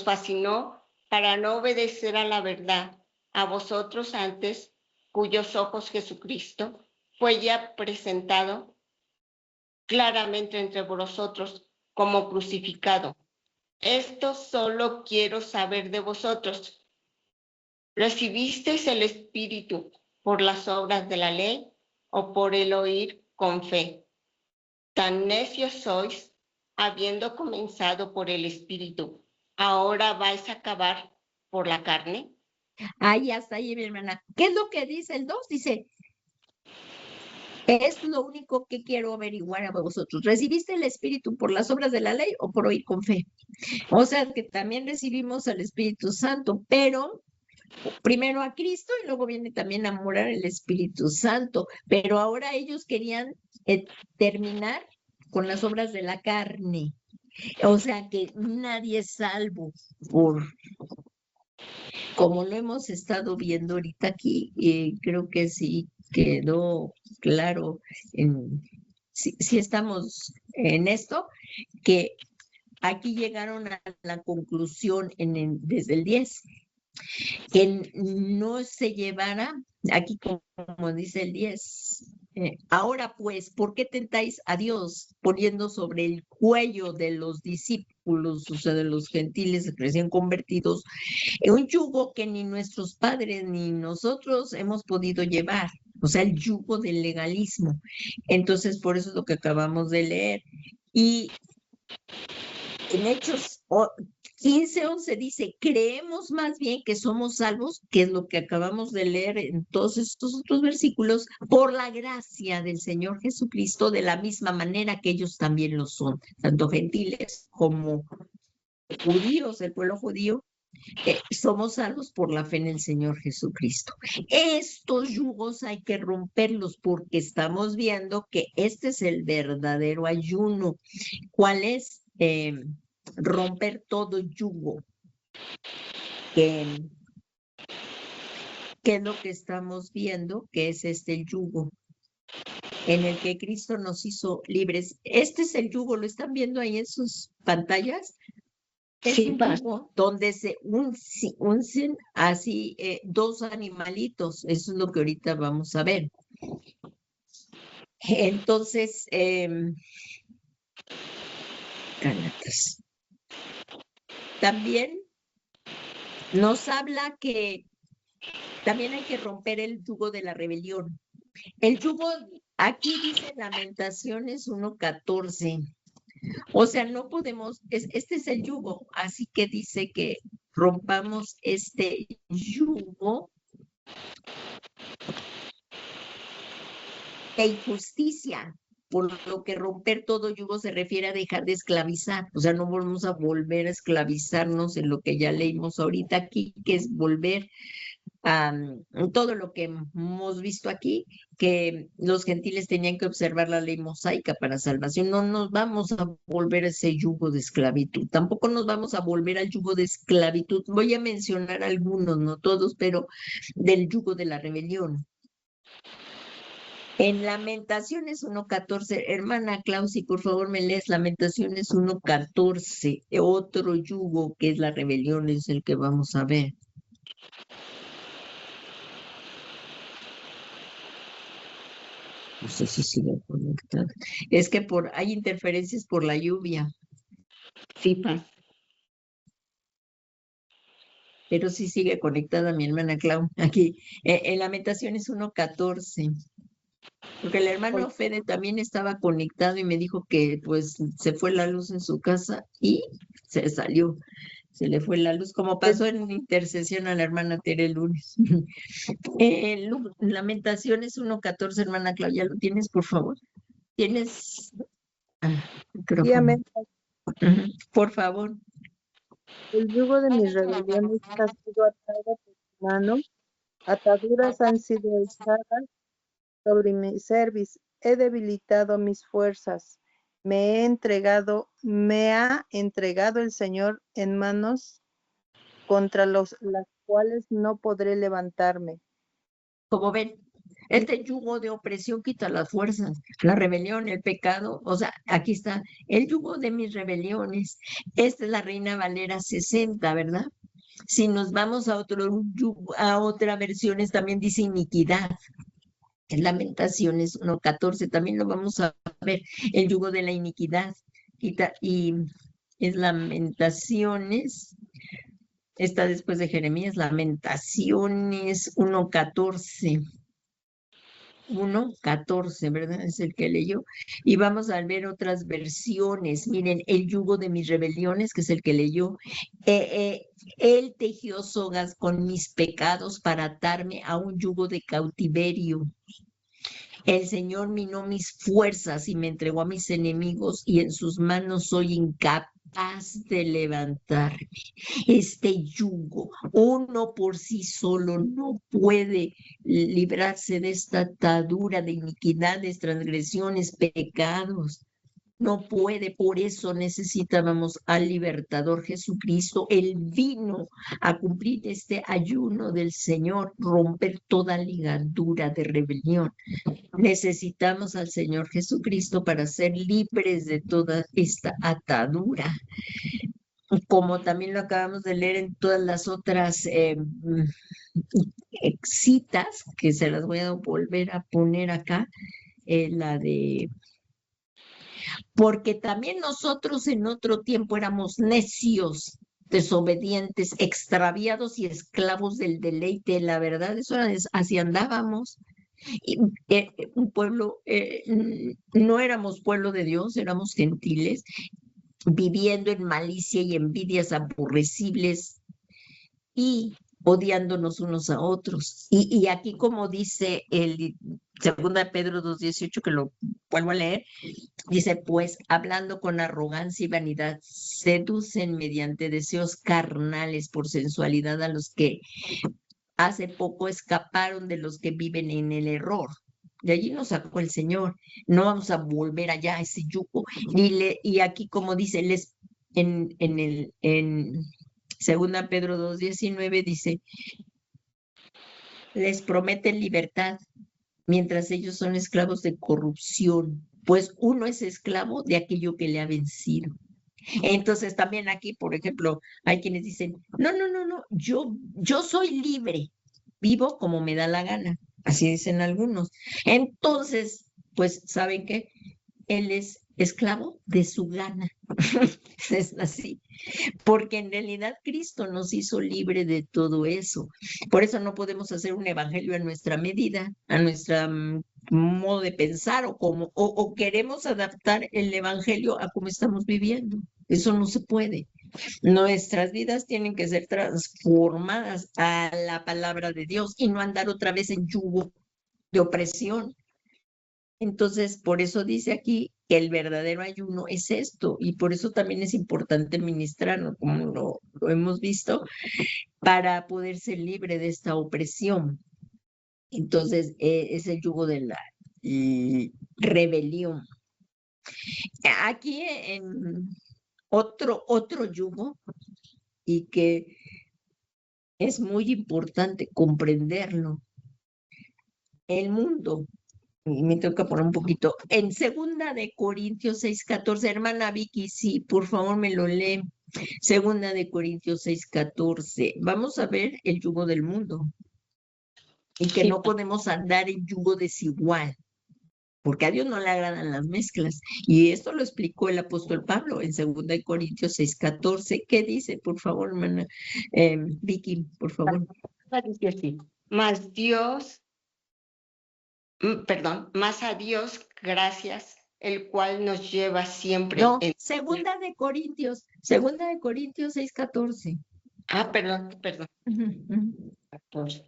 fascinó para no obedecer a la verdad? A vosotros antes, cuyos ojos Jesucristo fue ya presentado claramente entre vosotros como crucificado. Esto solo quiero saber de vosotros. ¿Recibisteis el Espíritu por las obras de la ley o por el oír con fe? Tan necios sois, habiendo comenzado por el Espíritu, ¿ahora vais a acabar por la carne? Ahí hasta ahí, mi hermana. ¿Qué es lo que dice el 2? Dice, es lo único que quiero averiguar a vosotros. ¿Recibiste el Espíritu por las obras de la ley o por oír con fe? O sea, que también recibimos al Espíritu Santo, pero primero a Cristo y luego viene también a morar el Espíritu Santo. Pero ahora ellos querían terminar con las obras de la carne. O sea, que nadie es salvo por, como lo hemos estado viendo ahorita aquí, creo que sí quedó claro, si estamos en esto, que aquí llegaron a la conclusión desde el 10, que no se llevara, aquí como dice el 10, ahora pues, ¿por qué tentáis a Dios poniendo sobre el cuello de los discípulos, o sea, de los gentiles recién convertidos, un yugo que ni nuestros padres ni nosotros hemos podido llevar? O sea, el yugo del legalismo. Entonces, por eso es lo que acabamos de leer. Y en Hechos 15:11 dice, creemos más bien que somos salvos, que es lo que acabamos de leer en todos estos otros versículos, por la gracia del Señor Jesucristo, de la misma manera que ellos también lo son, tanto gentiles como judíos, el pueblo judío. Somos salvos por la fe en el Señor Jesucristo. Estos yugos hay que romperlos porque estamos viendo que este es el verdadero ayuno. ¿Cuál es? Romper todo yugo, que es lo que estamos viendo, que es este yugo en el que Cristo nos hizo libres. Este es el yugo, ¿lo están viendo ahí en sus pantallas? Es Sí, un Paz. yugo donde se uncen así dos animalitos. Eso es lo que ahorita vamos a ver. Entonces, Gálatas. También nos habla que también hay que romper el yugo de la rebelión. El yugo, aquí dice Lamentaciones 1:14. O sea, no podemos, este es el yugo, así que dice que rompamos este yugo de injusticia, por lo que romper todo yugo se refiere a dejar de esclavizar, o sea, no volvemos a volver a esclavizarnos en lo que ya leímos ahorita aquí, que es volver a todo lo que hemos visto aquí, que los gentiles tenían que observar la ley mosaica para salvación. No nos vamos a volver a ese yugo de esclavitud, tampoco nos vamos a volver al yugo de esclavitud. Voy a mencionar algunos, no todos, pero del yugo de la rebelión. En Lamentaciones 1:14, hermana Clausi, por favor me lees Lamentaciones 1:14, otro yugo que es la rebelión, es el que vamos a ver. No sé si sigue conectado. Es que hay interferencias por la lluvia. Sí, paz. Pero sí sigue conectada mi hermana Clau. Aquí, en Lamentaciones 1:14. Porque el hermano Fede también estaba conectado y me dijo que pues se fue la luz en su casa y se salió. Se le fue la luz, como pasó en intercesión a la hermana Tere el lunes. Lamentaciones 1:14, hermana Claudia, ¿lo tienes, por favor? ¿Tienes? Sí, amén. Por favor. El yugo de mis rebeliones ha sido atado por tu mano, ataduras han sido echadas sobre mi cerviz, he debilitado mis fuerzas, me ha entregado el Señor en manos contra las cuales no podré levantarme. Como ven, este yugo de opresión quita las fuerzas, la rebelión, el pecado. O sea, aquí está el yugo de mis rebeliones. Esta es la Reina Valera 60, ¿verdad? Si nos vamos a otra versiones, también dice iniquidad. En Lamentaciones 1:14 también lo vamos a ver, el yugo de la iniquidad. Y es Lamentaciones, está después de Jeremías, Lamentaciones 1:14. 1:14, ¿verdad? Es el que leyó. Y vamos a ver otras versiones. Miren, el yugo de mis rebeliones, que es el que leyó. Él tejió sogas con mis pecados para atarme a un yugo de cautiverio. El Señor minó mis fuerzas y me entregó a mis enemigos, y en sus manos soy incapaz de levantarme. Este yugo, uno por sí solo no puede librarse de esta atadura de iniquidades, transgresiones, pecados. No puede, por eso necesitábamos al libertador Jesucristo. Él vino a cumplir este ayuno del Señor, romper toda ligadura de rebelión. Necesitamos al Señor Jesucristo para ser libres de toda esta atadura. Como también lo acabamos de leer en todas las otras citas, que se las voy a volver a poner acá, la de... Porque también nosotros en otro tiempo éramos necios, desobedientes, extraviados y esclavos del deleite. La verdad, eso era, así andábamos. Y, un pueblo, no éramos pueblo de Dios, éramos gentiles, viviendo en malicia y envidias aborrecibles y odiándonos unos a otros. Y aquí, como dice el 2 Pedro 2:18, que lo vuelvo a leer, dice, pues hablando con arrogancia y vanidad, seducen mediante deseos carnales por sensualidad a los que hace poco escaparon de los que viven en el error. De allí nos sacó el Señor. No vamos a volver allá a ese yugo. Y aquí, como dice, en 2 Pedro 2:19 dice, les prometen libertad mientras ellos son esclavos de corrupción, pues uno es esclavo de aquello que le ha vencido. Entonces también aquí, por ejemplo, hay quienes dicen, no, yo soy libre, vivo como me da la gana, así dicen algunos. Entonces, pues, ¿saben qué? Él es esclavo de su gana. Es así, porque en realidad Cristo nos hizo libre de todo eso. Por eso no podemos hacer un evangelio a nuestra medida, a nuestra modo de pensar, o queremos adaptar el evangelio a cómo estamos viviendo. Eso no se puede. Nuestras vidas tienen que ser transformadas a la palabra de Dios y no andar otra vez en yugo de opresión. Entonces, por eso dice aquí que el verdadero ayuno es esto, y por eso también es importante ministrarlo, como lo hemos visto, para poder ser libre de esta opresión. Entonces, es el yugo de la rebelión. Aquí en otro yugo, y que es muy importante comprenderlo. El mundo, y me toca poner un poquito, en 2 Corintios 6:14, hermana Vicky, sí, por favor me lo lee. 2 Corintios 6:14. Vamos a ver el yugo del mundo y que Sí, no podemos andar en yugo desigual. porque a Dios no le agradan las mezclas. Y esto lo explicó el apóstol Pablo en 2 Corintios 6:14. ¿Qué dice, por favor, hermana Vicky, por favor? Dice así, más a Dios gracias, el cual nos lleva siempre No, en... 2 Corintios 6:14. Ah, perdón. Ujú, ujú. 14.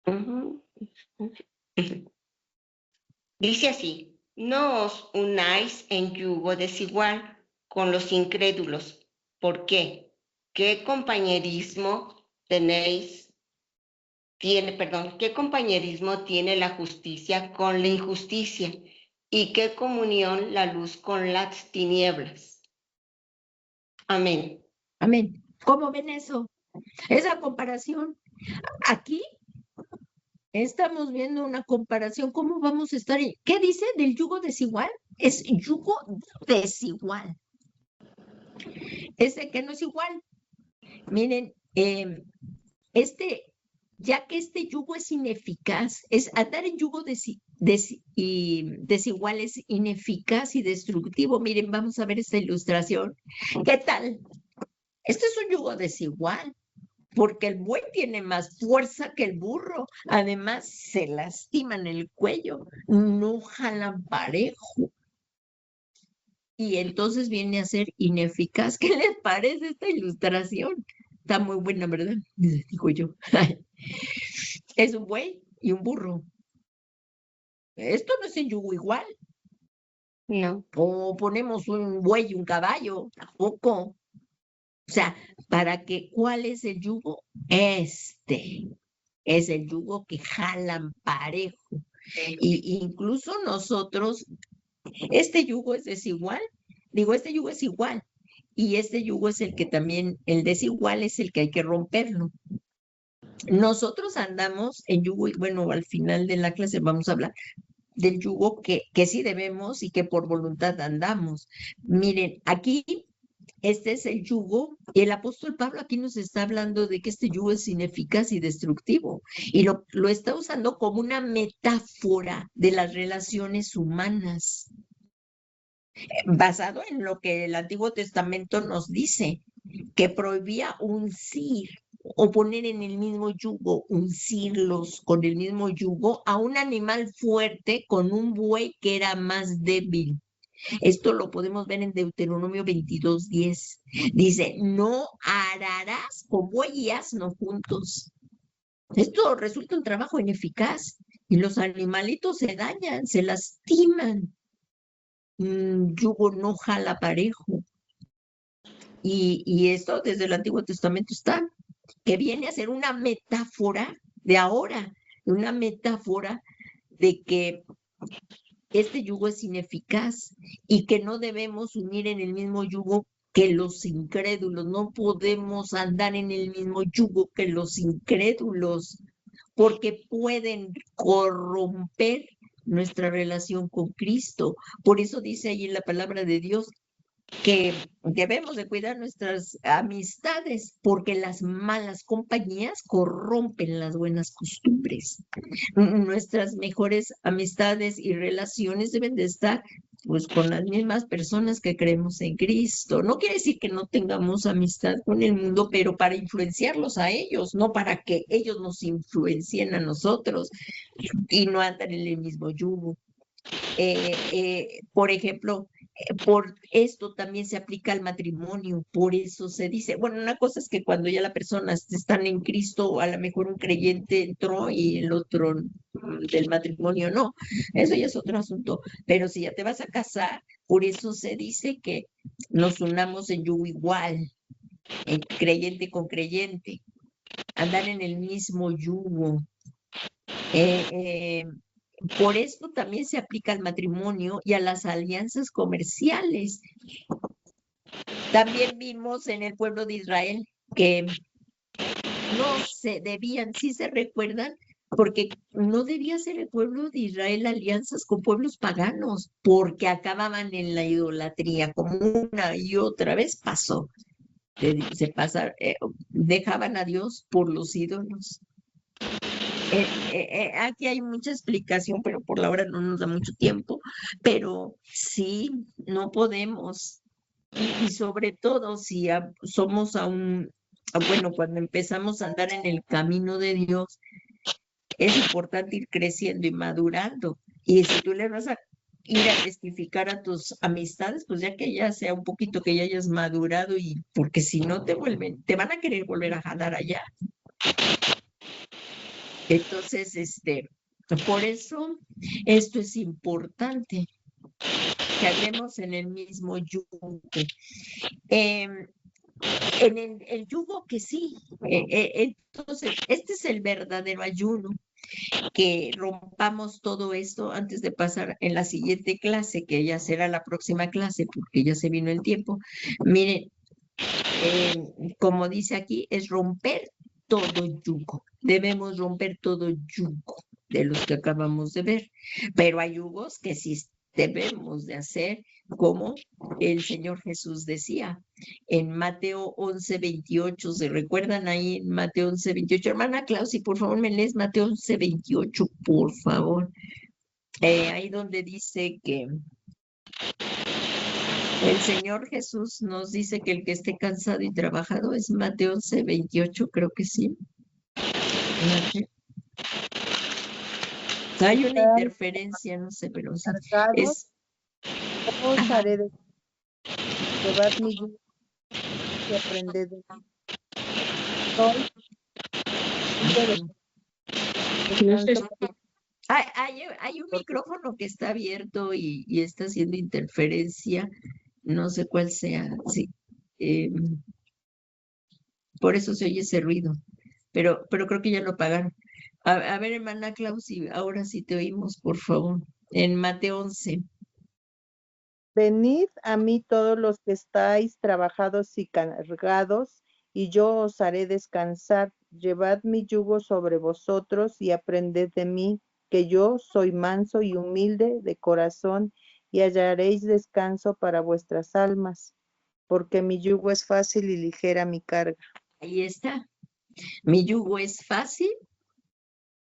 Ujú. Dice así, no os unáis en yugo desigual con los incrédulos. ¿Por qué? ¿Qué compañerismo qué compañerismo tiene la justicia con la injusticia? ¿Y qué comunión la luz con las tinieblas? Amén. Amén. ¿Cómo ven eso? Esa comparación. Aquí estamos viendo una comparación. ¿Cómo vamos a estar? ¿Qué dice del yugo desigual? Es yugo desigual. Ese que no es igual. Miren, ya que este yugo es ineficaz, es andar en yugo desigual es ineficaz y destructivo. Miren, vamos a ver esta ilustración. ¿Qué tal? Este es un yugo desigual, porque el buey tiene más fuerza que el burro. Además, se lastiman el cuello, no jalan parejo. Y entonces viene a ser ineficaz. ¿Qué les parece esta ilustración? Está muy buena, ¿verdad? Digo yo. Es un buey y un burro. Esto no es en yugo igual. No. O ponemos un buey y un caballo, tampoco. O sea, ¿cuál es el yugo? Este es el yugo que jalan parejo. Y incluso nosotros, este yugo es desigual. Digo, este yugo es igual. Y este yugo es el que también, el desigual es el que hay que romperlo. Nosotros andamos en yugo, y bueno, al final de la clase vamos a hablar del yugo que sí debemos y que por voluntad andamos. Miren, aquí este es el yugo, y el apóstol Pablo aquí nos está hablando de que este yugo es ineficaz y destructivo, y lo está usando como una metáfora de las relaciones humanas, basado en lo que el Antiguo Testamento nos dice, que prohibía uncir o poner en el mismo yugo, uncirlos con el mismo yugo a un animal fuerte con un buey que era más débil. Esto lo podemos ver en Deuteronomio 22:10. Dice, no ararás con buey y asno juntos. Esto resulta un trabajo ineficaz y los animalitos se dañan, se lastiman. Yugo no jala parejo. Y esto desde el Antiguo Testamento está, que viene a ser una metáfora de ahora, una metáfora de que este yugo es ineficaz y que no debemos unir en el mismo yugo que los incrédulos. No podemos andar en el mismo yugo que los incrédulos, porque pueden corromper nuestra relación con Cristo. Por eso dice ahí en la palabra de Dios que debemos de cuidar nuestras amistades, porque las malas compañías corrompen las buenas costumbres. Nuestras mejores amistades y relaciones deben de estar pues con las mismas personas que creemos en Cristo. No quiere decir que no tengamos amistad con el mundo, pero para influenciarlos a ellos, no para que ellos nos influencien a nosotros y no andar en el mismo yugo. Por ejemplo, por esto también se aplica al matrimonio, por eso se dice, bueno, una cosa es que cuando ya las personas están en Cristo, a lo mejor un creyente entró y el otro del matrimonio no, eso ya es otro asunto, pero si ya te vas a casar, por eso se dice que nos unamos en yugo igual, en creyente con creyente, andar en el mismo yugo. Por esto también se aplica al matrimonio y a las alianzas comerciales. También vimos en el pueblo de Israel que no se debían, sí se recuerdan, porque no debía ser el pueblo de Israel alianzas con pueblos paganos, porque acababan en la idolatría, como una y otra vez pasó. dejaban a Dios por los ídolos. Aquí hay mucha explicación, pero por la hora no nos da mucho tiempo, pero sí, no podemos. Y sobre todo si somos bueno, cuando empezamos a andar en el camino de Dios, es importante ir creciendo y madurando. Y si tú le vas a ir a testificar a tus amistades, pues ya que ya sea un poquito que ya hayas madurado, y porque si no te van a querer volver a jalar allá. Entonces, por eso esto es importante, que hablemos en el mismo yugo. En el yugo que sí. Entonces, este es el verdadero ayuno, que rompamos todo esto antes de pasar en la siguiente clase, que ya será la próxima clase, porque ya se vino el tiempo. Miren, como dice aquí, es romper todo yugo. Debemos romper todo yugo de los que acabamos de ver, pero hay yugos que sí debemos de hacer, como el Señor Jesús decía en Mateo 11:28. ¿Se recuerdan ahí en Mateo 11:28? Hermana Clausi, por favor, me lees Mateo 11:28, por favor. Ahí donde dice que el Señor Jesús nos dice que el que esté cansado y trabajado, es Mateo 11:28, creo que sí. Hay una interferencia, no sé, pero sí. Os haré de llevar mi yugo y aprended de mí. Hay un micrófono que está abierto y está haciendo interferencia, no sé cuál sea, sí. Por eso se oye ese ruido, pero creo que ya lo apagaron. A ver, hermana Clausi, ahora sí te oímos, por favor, en Mateo 11. Venid a mí todos los que estáis trabajados y cargados, y yo os haré descansar. Llevad mi yugo sobre vosotros y aprended de mí, que yo soy manso y humilde de corazón, y hallaréis descanso para vuestras almas, porque mi yugo es fácil y ligera mi carga. Ahí está. Mi yugo es fácil.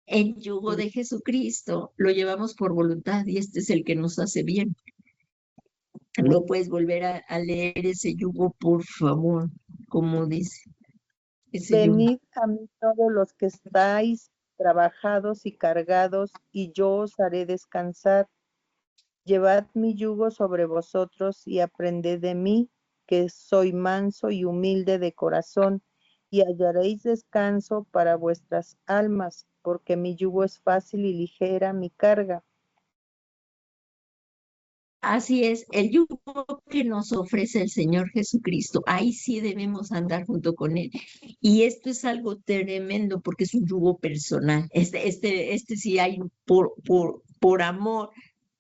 El yugo de Jesucristo lo llevamos por voluntad, y este es el que nos hace bien. ¿No puedes volver a leer ese yugo, por favor? Como dice. Venid a mí todos los que estáis trabajados y cargados, y yo os haré descansar. Llevad mi yugo sobre vosotros y aprended de mí, que soy manso y humilde de corazón, y hallaréis descanso para vuestras almas, porque mi yugo es fácil y ligera mi carga. Así es, el yugo que nos ofrece el Señor Jesucristo, ahí sí debemos andar junto con Él. Y esto es algo tremendo, porque es un yugo personal. Este sí hay por amor,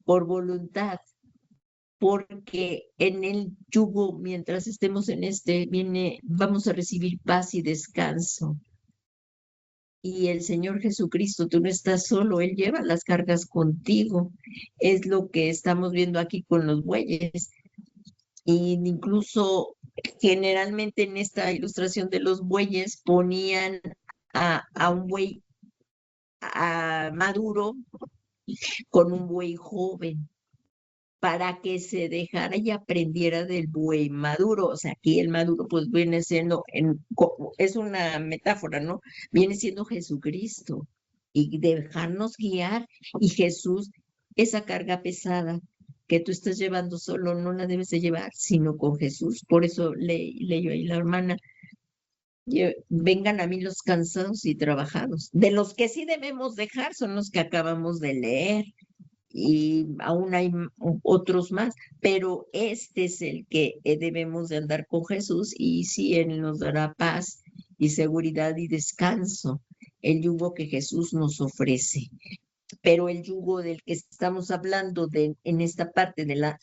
por voluntad, porque en el yugo, mientras estemos en vamos a recibir paz y descanso. Y el Señor Jesucristo, tú no estás solo, Él lleva las cargas contigo. Es lo que estamos viendo aquí con los bueyes. Y incluso generalmente en esta ilustración de los bueyes ponían a un buey maduro con un buey joven, para que se dejara y aprendiera del buey maduro. O sea, aquí el maduro pues viene siendo, es una metáfora, ¿no? Viene siendo Jesucristo, y dejarnos guiar. Y Jesús, esa carga pesada que tú estás llevando solo, no la debes de llevar, sino con Jesús. Por eso leyó ahí la hermana: vengan a mí los cansados y trabajados. De los que sí debemos dejar son los que acabamos de leer, y aún hay otros más, pero este es el que debemos de andar con Jesús, y sí, Él nos dará paz y seguridad y descanso, el yugo que Jesús nos ofrece. Pero el yugo del que estamos hablando en esta parte de la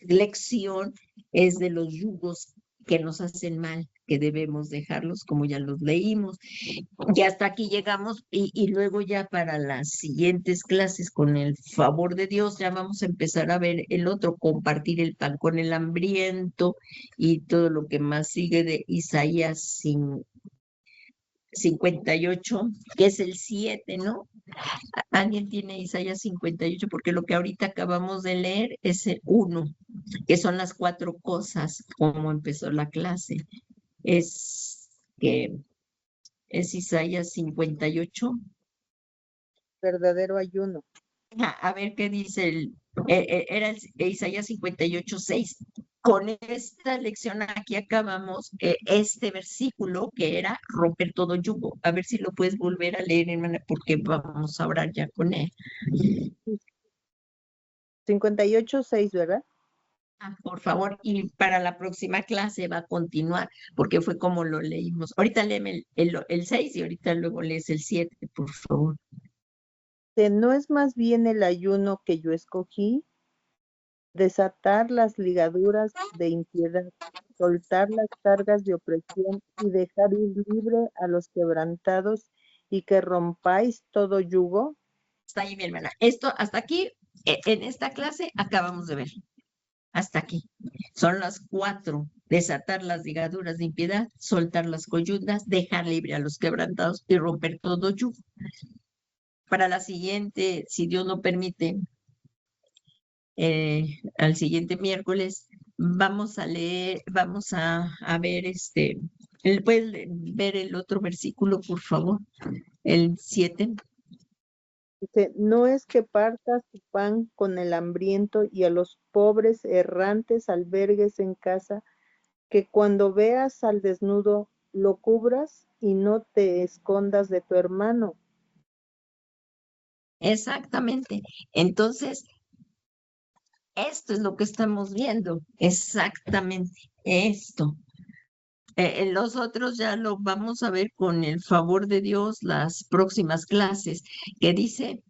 lección es de los yugos que nos hacen mal, que debemos dejarlos, como ya los leímos. Y hasta aquí llegamos y luego ya para las siguientes clases, con el favor de Dios, ya vamos a empezar a ver el otro, compartir el pan con el hambriento y todo lo que más sigue de Isaías 58, que es el 7, ¿no? ¿Alguien tiene Isaías 58? Porque lo que ahorita acabamos de leer es el 1, que son las 4 cosas, como empezó la clase. Es Isaías 58. Verdadero ayuno. A ver qué dice era Isaías 58:6. Con esta lección aquí acabamos este versículo que era romper todo yugo. A ver si lo puedes volver a leer, hermana, porque vamos a orar ya con él. 58:6, ¿verdad? Por favor, y para la próxima clase va a continuar, porque fue como lo leímos. Ahorita léeme el 6 y ahorita luego lees el 7, por favor. ¿No es más bien el ayuno que yo escogí? Desatar las ligaduras de impiedad, soltar las cargas de opresión y dejar ir libre a los quebrantados y que rompáis todo yugo. Está ahí, mi hermana. Esto, hasta aquí, en esta clase, acabamos de ver. Hasta aquí. Son las 4. Desatar las ligaduras de impiedad, soltar las coyundas, dejar libre a los quebrantados y romper todo yugo. Para la siguiente, si Dios lo permite, al siguiente miércoles, vamos a leer, vamos a ver ¿puedes ver el otro versículo, por favor? El 7. Dice, no es que partas tu pan con el hambriento y a los pobres errantes albergues en casa, que cuando veas al desnudo lo cubras y no te escondas de tu hermano. Exactamente. Entonces, esto es lo que estamos viendo. Exactamente esto. Los otros ya lo vamos a ver con el favor de Dios las próximas clases, que dice,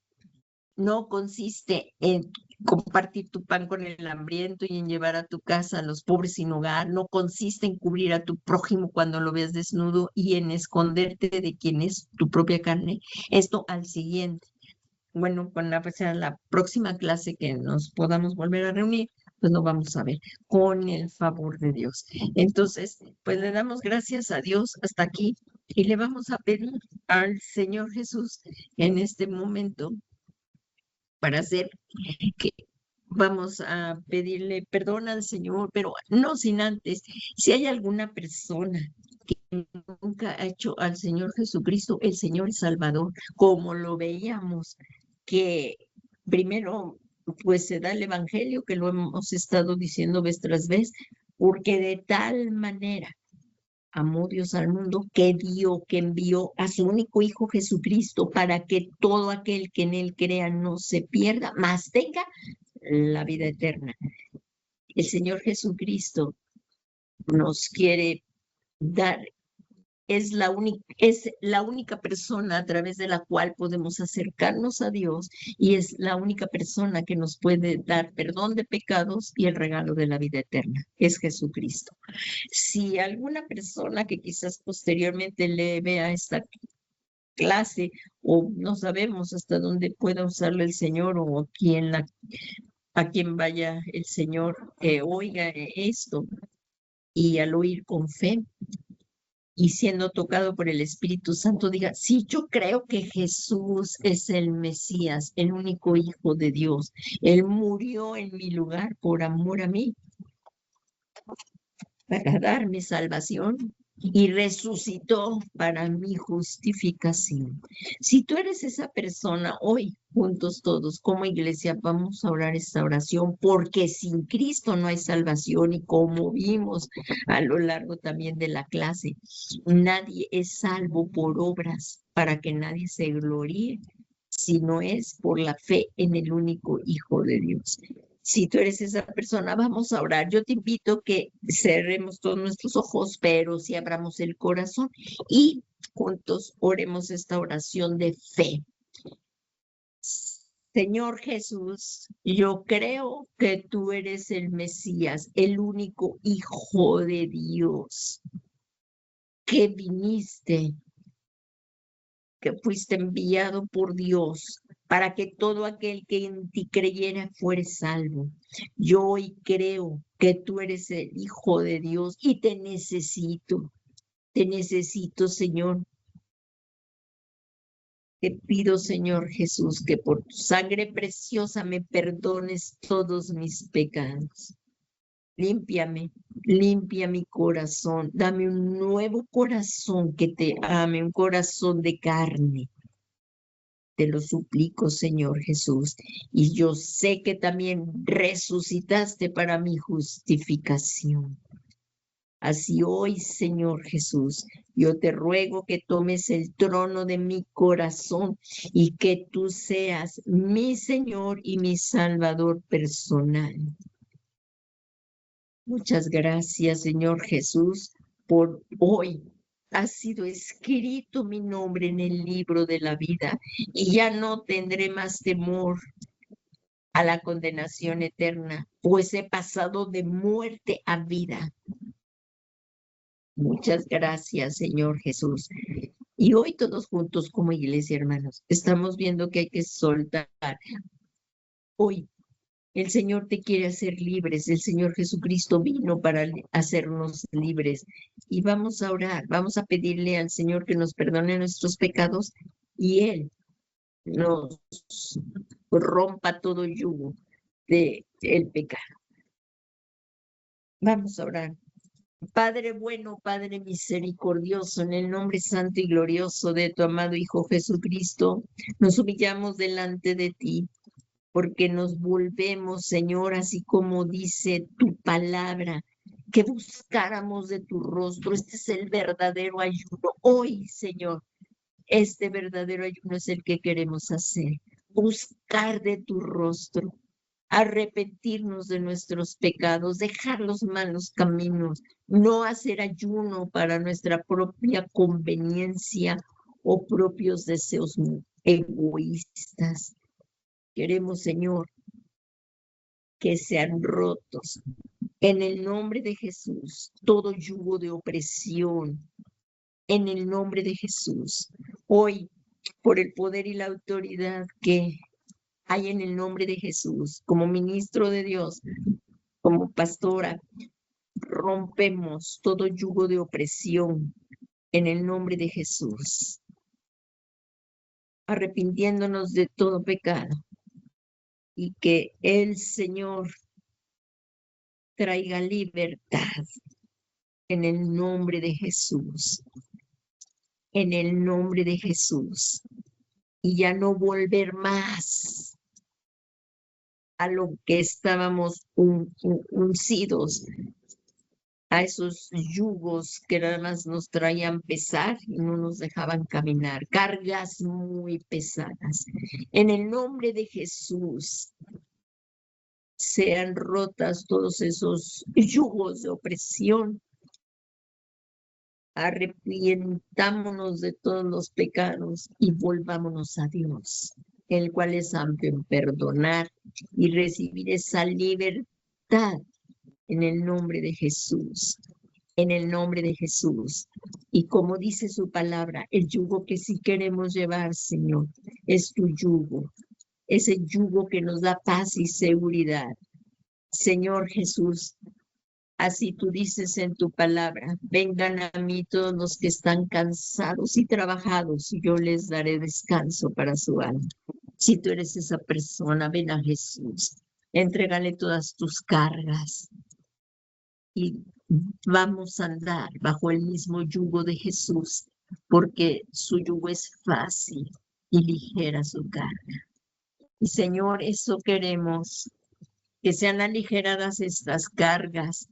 no consiste en compartir tu pan con el hambriento y en llevar a tu casa a los pobres sin hogar, no consiste en cubrir a tu prójimo cuando lo veas desnudo y en esconderte de quien es tu propia carne. Esto al siguiente. Bueno, con la próxima clase que nos podamos volver a reunir, pues lo vamos a ver con el favor de Dios. Entonces, pues le damos gracias a Dios hasta aquí y le vamos a pedir al Señor Jesús en este momento para hacer que vamos a pedirle perdón al Señor, pero no sin antes, si hay alguna persona que nunca ha hecho al Señor Jesucristo el Señor Salvador, como lo veíamos, que primero pues se da el Evangelio, que lo hemos estado diciendo vez tras vez, porque de tal manera amó Dios al mundo que envió a su único Hijo Jesucristo para que todo aquel que en él crea no se pierda, mas tenga la vida eterna. El Señor Jesucristo nos quiere dar, es la única persona a través de la cual podemos acercarnos a Dios y es la única persona que nos puede dar perdón de pecados y el regalo de la vida eterna, es Jesucristo. Si alguna persona que quizás posteriormente le vea esta clase o no sabemos hasta dónde pueda usarle el Señor o a quien vaya el Señor, oiga esto y al oír con fe y siendo tocado por el Espíritu Santo, diga, sí, yo creo que Jesús es el Mesías, el único Hijo de Dios. Él murió en mi lugar por amor a mí, para darme salvación y resucitó para mi justificación. Si tú eres esa persona, hoy juntos todos como iglesia vamos a orar esta oración porque sin Cristo no hay salvación y como vimos a lo largo también de la clase, nadie es salvo por obras para que nadie se gloríe, sino es por la fe en el único Hijo de Dios. Si tú eres esa persona, vamos a orar. Yo te invito a que cerremos todos nuestros ojos, pero si abramos el corazón y juntos oremos esta oración de fe. Señor Jesús, yo creo que tú eres el Mesías, el único Hijo de Dios, que viniste, que fuiste enviado por Dios para que todo aquel que en ti creyera fuere salvo. Yo hoy creo que tú eres el Hijo de Dios y te necesito, Señor. Te pido, Señor Jesús, que por tu sangre preciosa me perdones todos mis pecados. Límpiame, limpia mi corazón, dame un nuevo corazón que te ame, un corazón de carne. Te lo suplico, Señor Jesús. Y yo sé que también resucitaste para mi justificación. Así hoy, Señor Jesús, yo te ruego que tomes el trono de mi corazón y que tú seas mi Señor y mi Salvador personal. Muchas gracias, Señor Jesús, por hoy. Ha sido escrito mi nombre en el libro de la vida y ya no tendré más temor a la condenación eterna, pues he pasado de muerte a vida. Muchas gracias, Señor Jesús. Y hoy todos juntos como iglesia, hermanos, estamos viendo que hay que soltar. Hoy el Señor te quiere hacer libres. El Señor Jesucristo vino para hacernos libres. Y vamos a orar, vamos a pedirle al Señor que nos perdone nuestros pecados y Él nos rompa todo yugo del pecado. Vamos a orar. Padre bueno, Padre misericordioso, en el nombre santo y glorioso de tu amado Hijo Jesucristo, nos humillamos delante de ti, porque nos volvemos, Señor, así como dice tu palabra, que buscáramos de tu rostro. Este es el verdadero ayuno. Hoy, Señor, este verdadero ayuno es el que queremos hacer. Buscar de tu rostro, arrepentirnos de nuestros pecados, dejar los malos caminos, no hacer ayuno para nuestra propia conveniencia o propios deseos egoístas. Queremos, Señor, que sean rotos en el nombre de Jesús todo yugo de opresión, en el nombre de Jesús. Hoy, por el poder y la autoridad que hay en el nombre de Jesús, como ministro de Dios, como pastora, rompemos todo yugo de opresión en el nombre de Jesús, arrepintiéndonos de todo pecado y que el Señor traiga libertad en el nombre de Jesús, en el nombre de Jesús, y ya no volver más a lo que estábamos uncidos, a esos yugos que nada más nos traían pesar y no nos dejaban caminar, cargas muy pesadas. En el nombre de Jesús, sean rotas todos esos yugos de opresión. Arrepientámonos de todos los pecados y volvámonos a Dios, el cual es amplio en perdonar y recibir esa libertad en el nombre de Jesús, en el nombre de Jesús. Y como dice su palabra, el yugo que sí queremos llevar, Señor, es tu yugo, ese yugo que nos da paz y seguridad. Señor Jesús, así tú dices en tu palabra, vengan a mí todos los que están cansados y trabajados, y yo les daré descanso para su alma. Si tú eres esa persona, ven a Jesús, entrégale todas tus cargas y vamos a andar bajo el mismo yugo de Jesús, porque su yugo es fácil y ligera su carga. Y Señor, eso queremos, que sean aligeradas estas cargas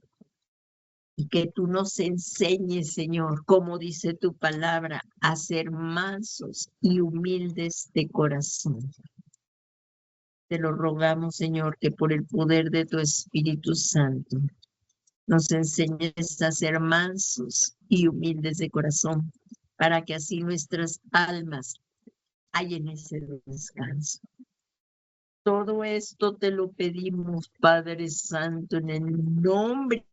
y que tú nos enseñes, Señor, como dice tu palabra, a ser mansos y humildes de corazón. Te lo rogamos, Señor, que por el poder de tu Espíritu Santo nos enseñes a ser mansos y humildes de corazón, para que así nuestras almas hallen ese descanso. Todo esto te lo pedimos, Padre Santo, en el nombre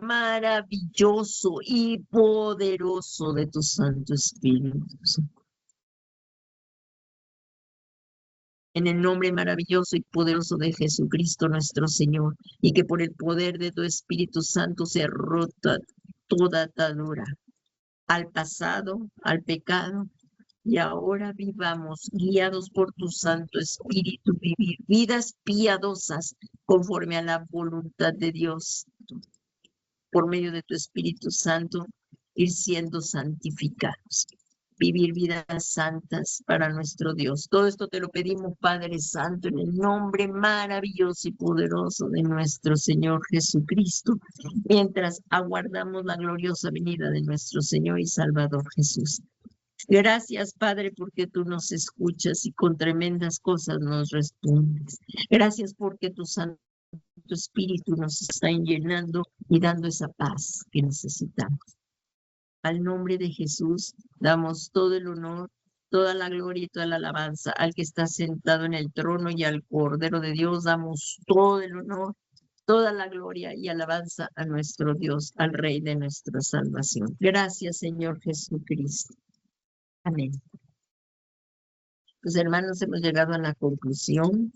maravilloso y poderoso de tu Santo Espíritu. En el nombre maravilloso y poderoso de Jesucristo nuestro Señor, y que por el poder de tu Espíritu Santo se rota toda atadura al pasado, al pecado, y ahora vivamos, guiados por tu Santo Espíritu, vivir vidas piadosas conforme a la voluntad de Dios, por medio de tu Espíritu Santo, ir siendo santificados, vivir vidas santas para nuestro Dios. Todo esto te lo pedimos, Padre Santo, en el nombre maravilloso y poderoso de nuestro Señor Jesucristo, mientras aguardamos la gloriosa venida de nuestro Señor y Salvador Jesús. Gracias, Padre, porque tú nos escuchas y con tremendas cosas nos respondes. Gracias porque tu Santo Espíritu nos está llenando y dando esa paz que necesitamos. Al nombre de Jesús damos todo el honor, toda la gloria y toda la alabanza al que está sentado en el trono, y al Cordero de Dios damos todo el honor, toda la gloria y alabanza a nuestro Dios, al Rey de nuestra salvación. Gracias, Señor Jesucristo. Amén. Pues hermanos, hemos llegado a la conclusión.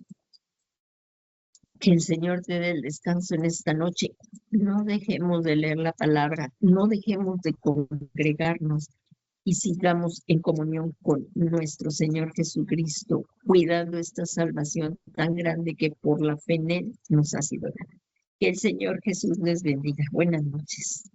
Que el Señor te dé el descanso en esta noche. No dejemos de leer la palabra, no dejemos de congregarnos y sigamos en comunión con nuestro Señor Jesucristo, cuidando esta salvación tan grande que por la fe en Él nos ha sido dada. Que el Señor Jesús les bendiga. Buenas noches.